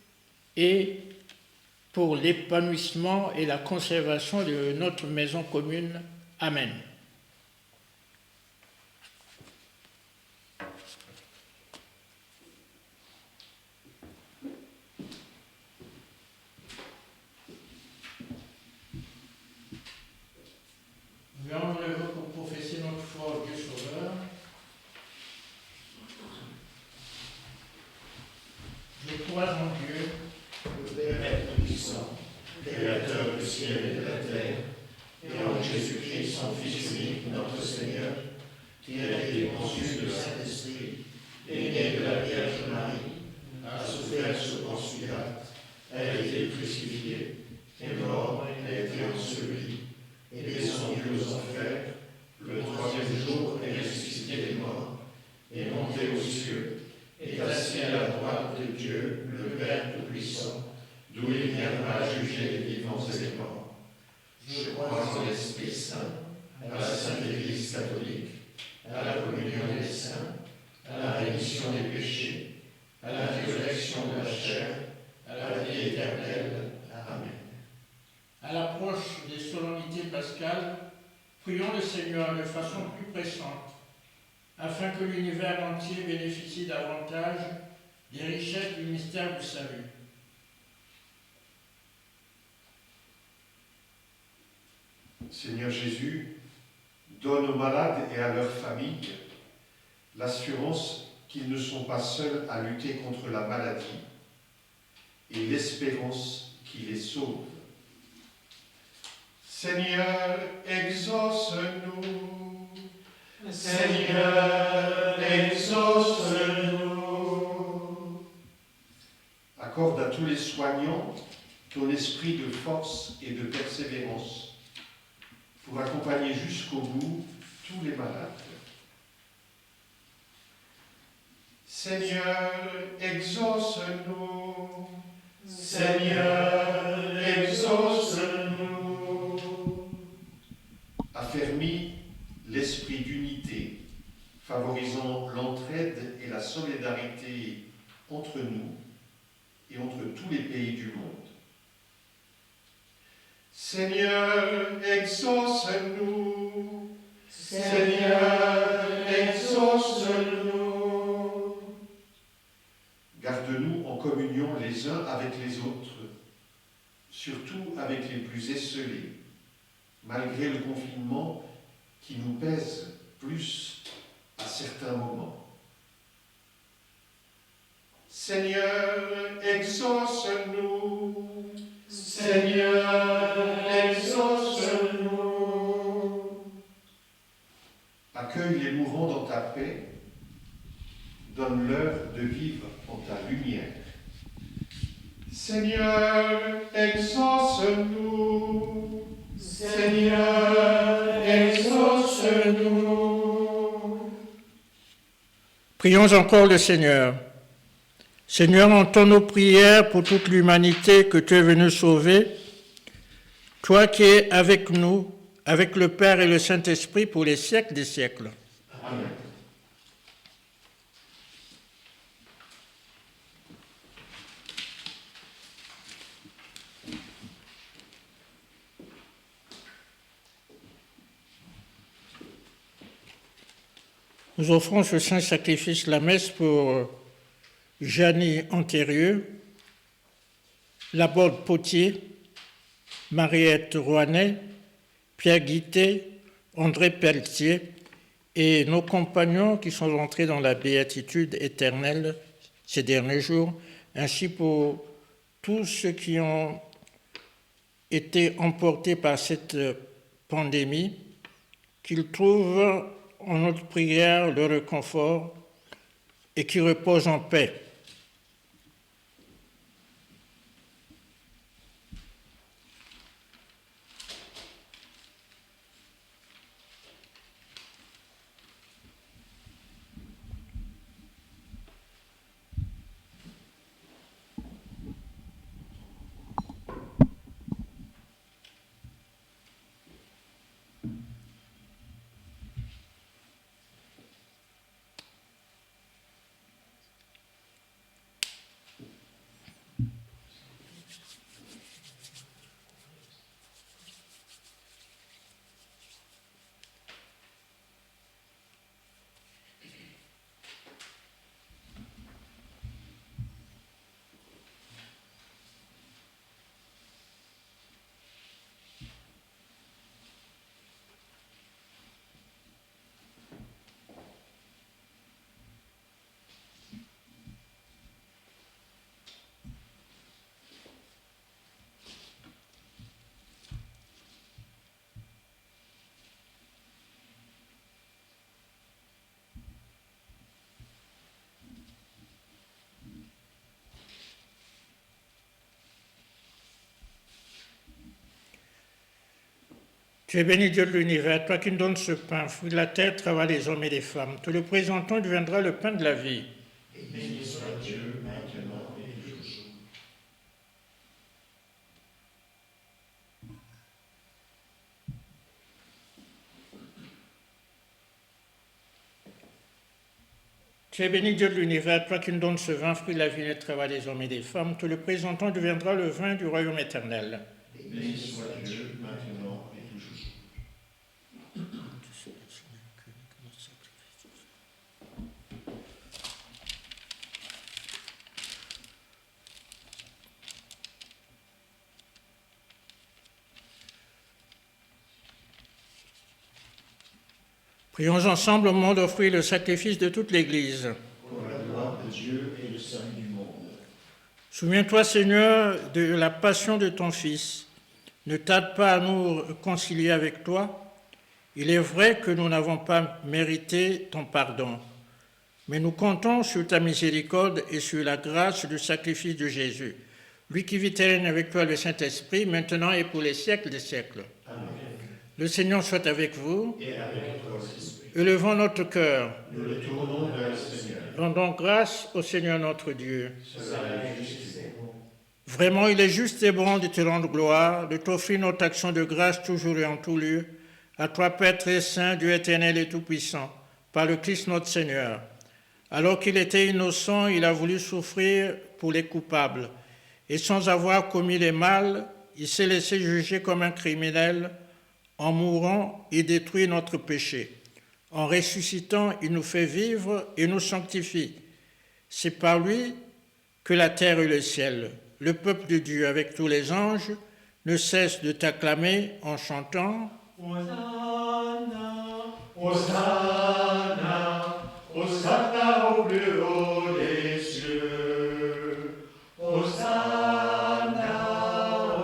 et pour l'épanouissement et la conservation de notre maison commune. Amen. Nous allons nous lever pour professer notre foi au Dieu Sauveur. Je crois en Dieu, le Père Tout-Puissant, Créateur du ciel et de la terre, et en Jésus-Christ, son Fils unique, notre Seigneur, qui a été conçu du Saint-Esprit, est né de la Vierge Marie, a souffert sous Ponce Pilate, a été crucifié, est mort, a été enseveli, est descendu aux enfers, le troisième jour est ressuscité des morts, est monté aux cieux, est assis à la droite de Dieu, le Père Tout-Puissant, d'où il viendra juger les vivants et les morts. Je crois en l'Esprit Saint, à la Sainte Église catholique, à la communion des saints, à la rémission des péchés, à la résurrection de la chair, à la vie éternelle. Amen. à l'approche des solennités pascales, prions le Seigneur de façon plus pressante, afin que l'univers entier bénéficie davantage des richesses du mystère du salut. Seigneur Jésus, donne aux malades et à leurs familles l'assurance qu'ils ne sont pas seuls à lutter contre la maladie et l'espérance qui les sauve. Seigneur, exauce-nous. Seigneur, exauce-nous. Accorde à tous les soignants ton esprit de force et de persévérance pour accompagner jusqu'au bout tous les malades. Seigneur, exauce-nous. Seigneur, exauce-nous. Affermis l'esprit d'unité, favorisant l'entraide et la solidarité entre nous et entre tous les pays du monde. Seigneur, exauce-nous. Seigneur, exauce-nous. Garde-nous en communion les uns avec les autres, surtout avec les plus esseulés, malgré le confinement qui nous pèse plus à certains moments. Seigneur, exauce-nous. Seigneur, exauce-nous. Accueille les mourants dans ta paix, donne-leur de vivre en ta lumière. Seigneur, exauce-nous. Seigneur, exauce-nous. Prions encore le Seigneur. Seigneur, entends nos prières pour toute l'humanité que tu es venu sauver. Toi qui es avec nous, avec le Père et le Saint-Esprit pour les siècles des siècles. Amen. Nous offrons ce saint sacrifice, la messe, pour Jeannie Antérieux, Laborde Potier, Mariette Rouanet, Pierre Guittet, André Pelletier et nos compagnons qui sont entrés dans la béatitude éternelle ces derniers jours, ainsi pour tous ceux qui ont été emportés par cette pandémie, qu'ils trouvent en notre prière le réconfort et qui reposent en paix. Tu es béni Dieu de l'univers, toi qui nous donnes ce pain, fruit de la terre, travaille les hommes et les femmes. Te le présentant, il deviendra le pain de la vie. Et béni soit Dieu maintenant et toujours. Tu es béni Dieu de l'univers, toi qui nous donnes ce vin, fruit de la vie et travaille les hommes et les femmes. Te le présentant, il deviendra le vin du royaume éternel. Et béni soit Dieu maintenant et toujours. Prions ensemble au moment d'offrir le sacrifice de toute l'Église. Pour la gloire de Dieu et le salut du monde. Souviens-toi, Seigneur, de la passion de ton Fils. Ne tarde pas à nous réconcilier avec toi. Il est vrai que nous n'avons pas mérité ton pardon, mais nous comptons sur ta miséricorde et sur la grâce du sacrifice de Jésus, lui qui vit et règne avec toi le Saint-Esprit, maintenant et pour les siècles des siècles. Amen. Le Seigneur soit avec vous. Et avec toi, Esprit. Élevons notre cœur. Nous le tournons vers le Seigneur. Rendons grâce au Seigneur notre Dieu. Cela est juste et bon. Vraiment, il est juste et bon de te rendre gloire, de t'offrir notre action de grâce toujours et en tout lieu, à toi, Père très saint, Dieu éternel et tout-puissant, par le Christ notre Seigneur. Alors qu'il était innocent, il a voulu souffrir pour les coupables, et sans avoir commis les mal, il s'est laissé juger comme un criminel. En mourant, il détruit notre péché. En ressuscitant, il nous fait vivre et nous sanctifie. C'est par lui que la terre et le ciel, le peuple de Dieu avec tous les anges, ne cessent de t'acclamer en chantant « Hosanna, Hosanna, Hosanna au plus haut des cieux. Hosanna,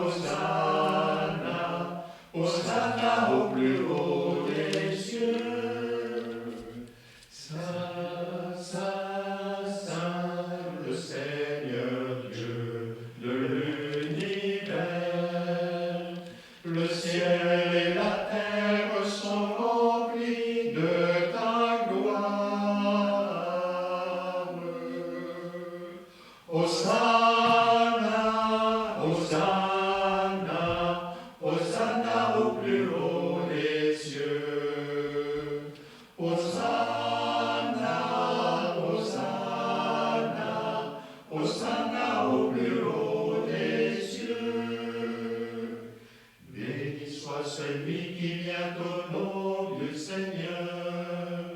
Hosanna, Hosanna au plus haut des cieux. Saint, Saint, Saint, le Seigneur Dieu de Hosanna, Hosanna, Hosanna au plus haut des cieux. Hosanna, Hosanna, Hosanna au plus haut des cieux. Béni soit celui qui vient au nom du Seigneur.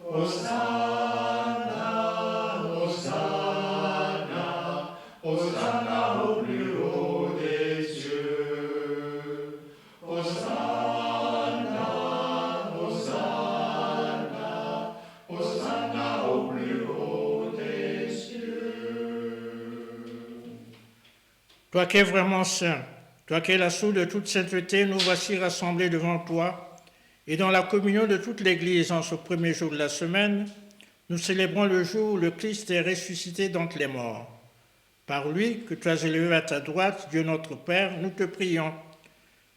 Hosanna, Hosanna, Hosanna au plus haut des cieux. Hosanna, Hosanna, Hosanna au plus haut des cieux. Toi qui es vraiment saint, toi qui es la source de toute sainteté, nous voici rassemblés devant toi. Et dans la communion de toute l'Église, en ce premier jour de la semaine, nous célébrons le jour où le Christ est ressuscité d'entre les morts. Par lui, que tu as élevé à ta droite, Dieu notre Père, nous te prions.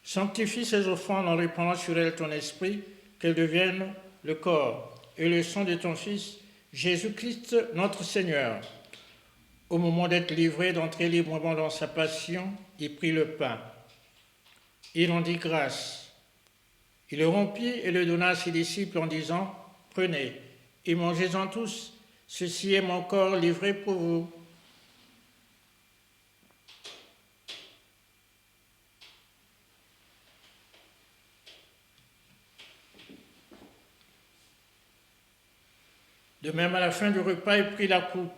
Sanctifie ces offrandes en répandant sur elles ton esprit, qu'elles deviennent le corps et le sang de ton Fils, Jésus-Christ notre Seigneur. Au moment d'être livré, d'entrer librement dans sa passion, il prit le pain. Il rendit grâce. Il le rompit et le donna à ses disciples en disant « Prenez et mangez-en tous, ceci est mon corps livré pour vous. » De même, à la fin du repas, il prit la coupe.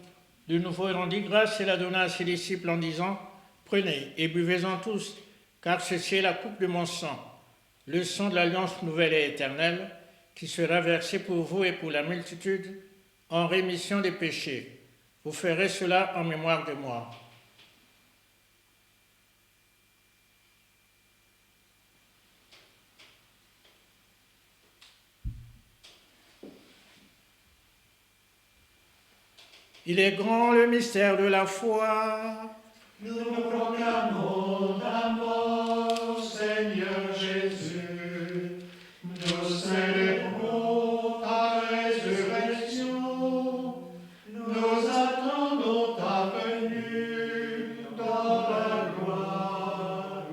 De nouveau, il rendit grâce et la donna à ses disciples en disant « Prenez et buvez-en tous, car ceci est la coupe de mon sang. Le sang de l'alliance nouvelle et éternelle, qui sera versé pour vous et pour la multitude en rémission des péchés. Vous ferez cela en mémoire de moi. » Il est grand le mystère de la foi. Nous proclamons ta mort, Seigneur Jésus. Nous célébrons ta résurrection. Nous attendons ta venue dans la gloire.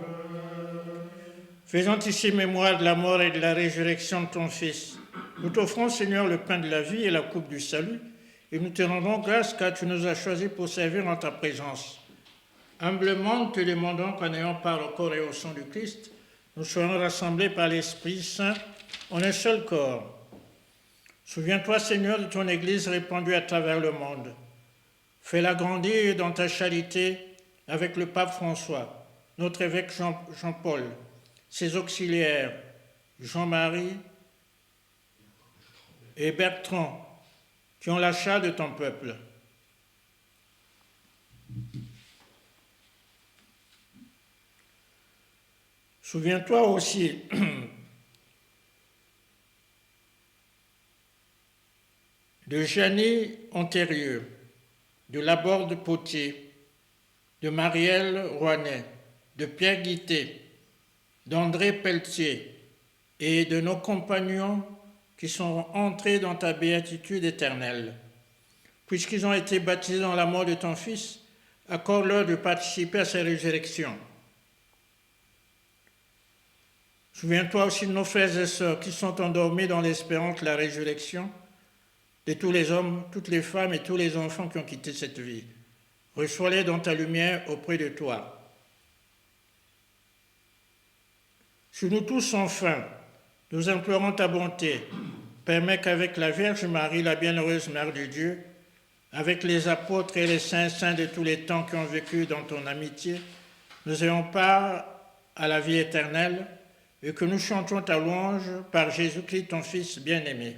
Faisant ici mémoire de la mort et de la résurrection de ton Fils, nous t'offrons, Seigneur, le pain de la vie et la coupe du salut, et nous te rendons grâce car tu nous as choisis pour servir en ta présence. Humblement, nous te demandons qu'en ayant part au corps et au sang du Christ, nous soyons rassemblés par l'Esprit Saint en un seul corps. Souviens-toi, Seigneur, de ton Église répandue à travers le monde. Fais-la grandir dans ta charité avec le pape François, notre évêque Jean-Paul, ses auxiliaires, Jean-Marie et Bertrand, qui ont la charge de ton peuple. Souviens-toi aussi de Jeannie Antérieux, de Laborde Potier, de Marielle Rouanet, de Pierre Guité, d'André Pelletier et de nos compagnons qui sont entrés dans ta béatitude éternelle. Puisqu'ils ont été baptisés dans la mort de ton Fils, accorde-leur de participer à sa résurrection. Souviens-toi aussi de nos frères et sœurs qui sont endormis dans l'espérance de la résurrection, de tous les hommes, toutes les femmes et tous les enfants qui ont quitté cette vie. Reçois-les dans ta lumière auprès de toi. Sur nous tous enfin, nous implorons ta bonté. Permets qu'avec la Vierge Marie, la bienheureuse Mère de Dieu, avec les apôtres et les saints de tous les temps qui ont vécu dans ton amitié, nous ayons part à la vie éternelle et que nous chantions ta louange par Jésus-Christ, ton Fils bien-aimé.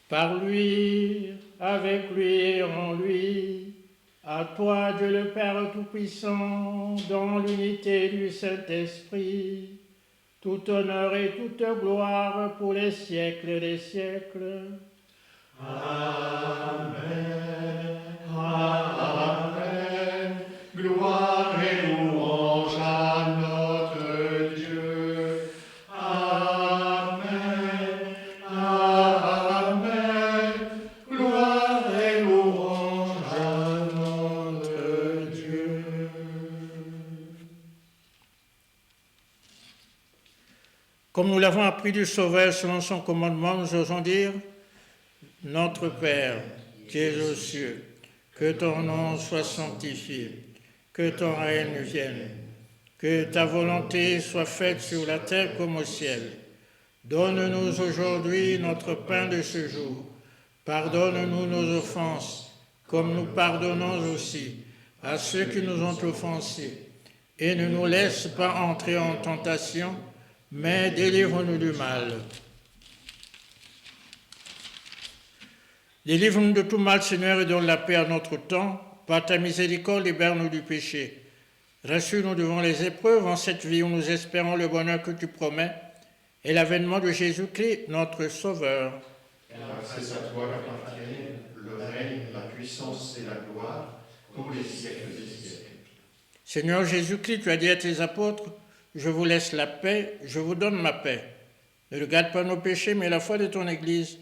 Par lui, avec lui et en lui, à toi, Dieu le Père Tout-Puissant, dans l'unité du Saint-Esprit, tout honneur et toute gloire pour les siècles des siècles. Amen. Amen. Gloire et louange à notre Dieu. Amen. Amen. Comme nous l'avons appris du Sauveur selon son commandement, nous osons dire: Notre Père, qui es aux cieux, que ton nom soit sanctifié, que ton règne vienne, que ta volonté soit faite sur la terre comme au ciel. Donne-nous aujourd'hui notre pain de ce jour. Pardonne-nous nos offenses, comme nous pardonnons aussi à ceux qui nous ont offensés. Et ne nous laisse pas entrer en tentation, mais délivre-nous du mal. Délivre-nous de tout mal, Seigneur, et donne la paix à notre temps. Par ta miséricorde, libère-nous du péché. Rassure-nous devant les épreuves en cette vie où nous espérons le bonheur que tu promets et l'avènement de Jésus-Christ, notre Sauveur. Car c'est à toi qu'appartiennent le règne, la puissance et la gloire pour les siècles des siècles. Seigneur Jésus-Christ, tu as dit à tes apôtres: je vous laisse la paix, je vous donne ma paix. Ne regarde pas nos péchés, mais la foi de ton Église.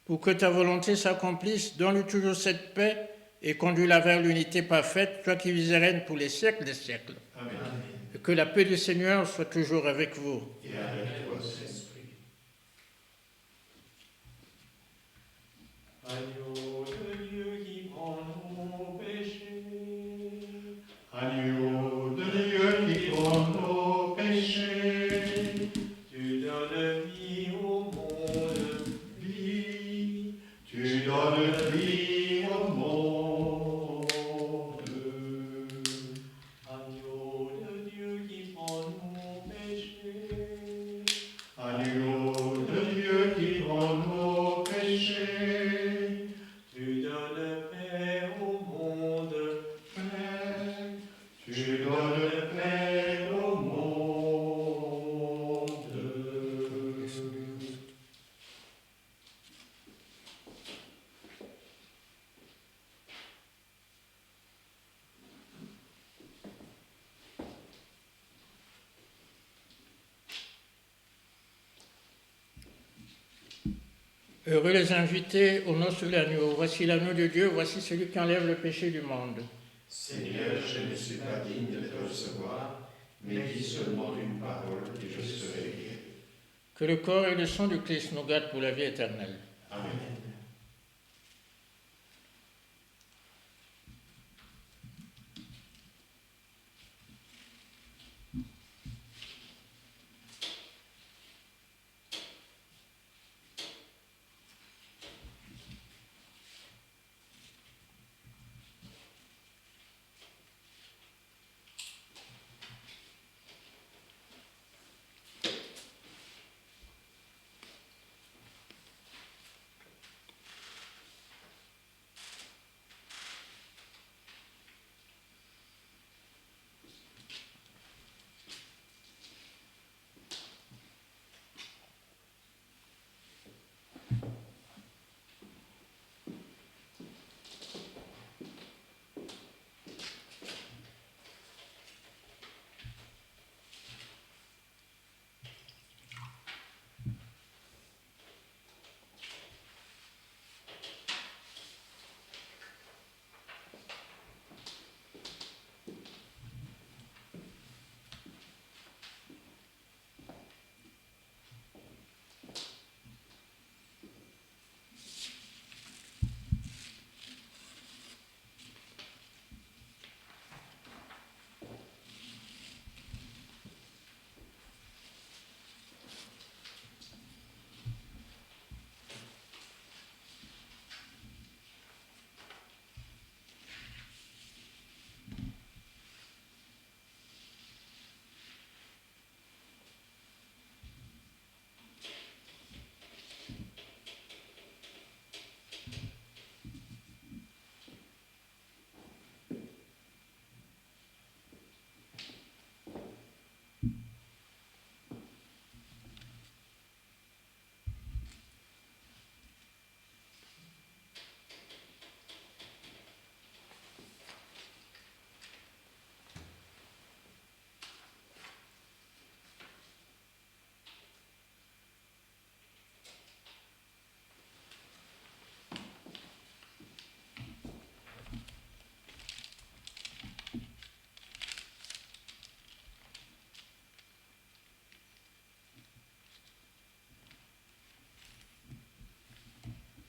Pour que ta volonté s'accomplisse, donne-lui toujours cette paix et conduis-la vers l'unité parfaite, toi qui vis et règnes pour les siècles des siècles. Amen. Et que la paix du Seigneur soit toujours avec vous. Et avec toi, Saint-Esprit. Agneau de Dieu qui prend nos péchés. Agneau de Dieu qui prend nos péchés, Tu donnes vie au monde. vie, tu donnes vie au monde. Agneau de Dieu qui prend nos péchés. Agneau de Dieu qui prend nos péchés, Tu donnes paix au monde. Père, tu donnes paix au monde. Heureux les invités au noces de l'agneau. Voici l'agneau de Dieu, voici celui qui enlève le péché du monde. Seigneur, je ne suis pas digne de te recevoir, mais dis seulement une parole et je serai guéri. Que le corps et le sang du Christ nous gardent pour la vie éternelle. Amen.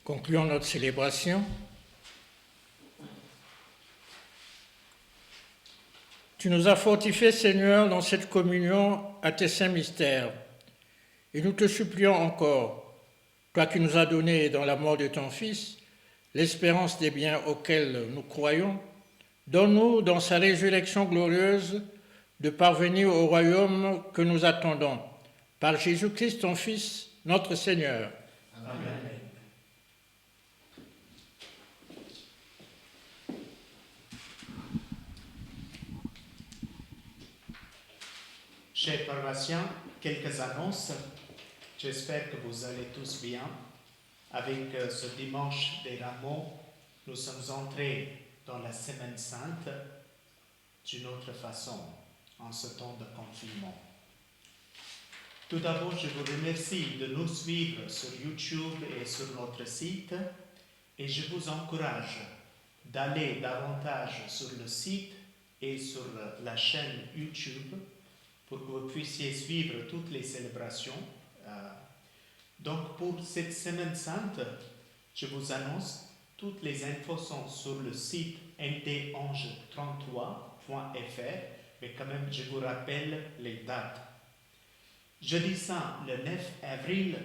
Concluons notre célébration. Tu nous as fortifiés, Seigneur, dans cette communion à tes saints mystères. Et nous te supplions encore, toi qui nous as donné dans la mort de ton Fils l'espérance des biens auxquels nous croyons, donne-nous dans sa résurrection glorieuse de parvenir au royaume que nous attendons. Par Jésus-Christ, ton Fils, notre Seigneur. Amen. Chers paroissiens, quelques annonces. J'espère que vous allez tous bien. Avec ce dimanche des Rameaux, nous sommes entrés dans la Semaine Sainte d'une autre façon, en ce temps de confinement. Tout d'abord, je vous remercie de nous suivre sur YouTube et sur notre site, et je vous encourage d'aller davantage sur le site et sur la chaîne YouTube pour que vous puissiez suivre toutes les célébrations. Donc pour cette Semaine Sainte, je vous annonce, toutes les infos sont sur le site ndange33.fr, mais quand même je vous rappelle les dates. Jeudi saint, le 9 avril,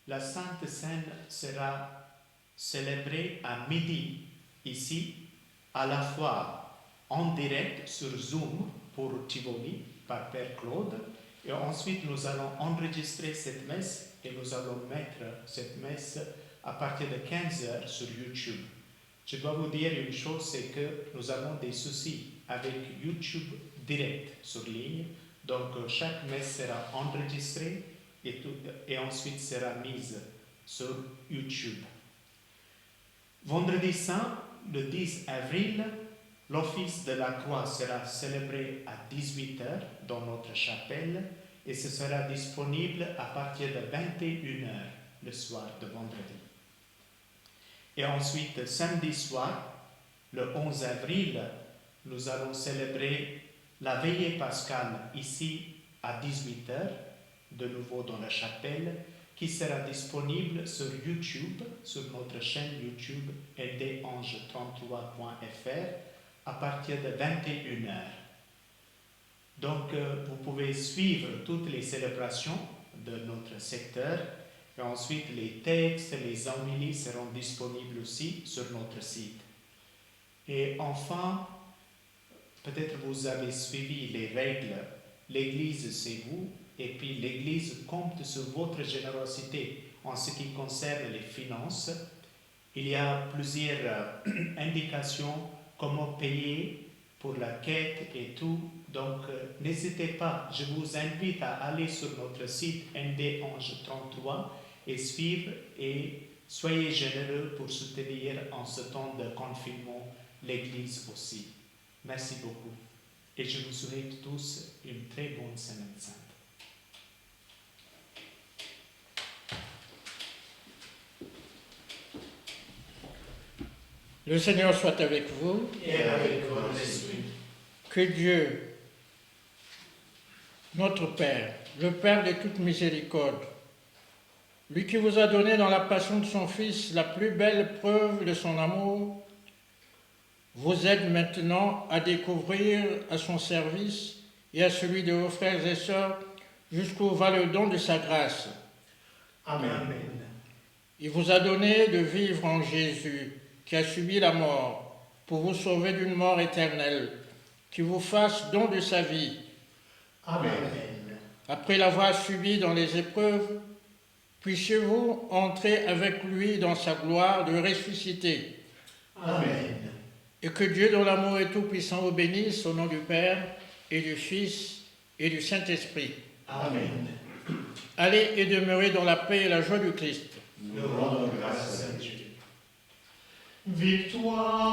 la Sainte Seine sera célébrée à midi, ici, à la fois en direct sur Zoom pour Tivoli, par Père Claude, et ensuite nous allons enregistrer cette messe et nous allons mettre cette messe à partir de 15h sur YouTube. Je dois vous dire une chose, c'est que nous avons des soucis avec YouTube direct sur ligne, donc chaque messe sera enregistrée et ensuite sera mise sur YouTube. Vendredi saint, le 10 avril, l'office de la croix sera célébré à 18h dans notre chapelle et ce sera disponible à partir de 21h le soir de vendredi. Et ensuite, samedi soir, le 11 avril, nous allons célébrer la veillée pascale ici à 18h, de nouveau dans la chapelle, qui sera disponible sur YouTube, sur notre chaîne YouTube ndange33.fr à partir de 21h. Donc, vous pouvez suivre toutes les célébrations de notre secteur et ensuite les textes, les homélies seront disponibles aussi sur notre site. Et enfin, peut-être vous avez suivi les règles. L'Église, c'est vous, et puis l'Église compte sur votre générosité en ce qui concerne les finances. Il y a plusieurs indications comment payer pour la quête et tout. Donc, n'hésitez pas, je vous invite à aller sur notre site ndange33 et suivre et soyez généreux pour soutenir en ce temps de confinement l'Église aussi. Merci beaucoup. Et je vous souhaite tous une très bonne Semaine Sainte. Le Seigneur soit avec vous. Et avec votre esprit. Que Dieu, notre Père, le Père de toute miséricorde, lui qui vous a donné dans la passion de son Fils la plus belle preuve de son amour, vous aide maintenant à découvrir à son service et à celui de vos frères et sœurs jusqu'au valedon de sa grâce. Amen. Il vous a donné de vivre en Jésus, qui a subi la mort, pour vous sauver d'une mort éternelle, qui vous fasse don de sa vie. Amen. Après l'avoir subi dans les épreuves, puissiez-vous entrer avec lui dans sa gloire de ressuscité. Amen. Et que Dieu, dont l'amour est tout-puissant, vous bénisse au nom du Père et du Fils et du Saint-Esprit. Amen. Allez et demeurez dans la paix et la joie du Christ. Nous rendons grâce à Dieu. Victoire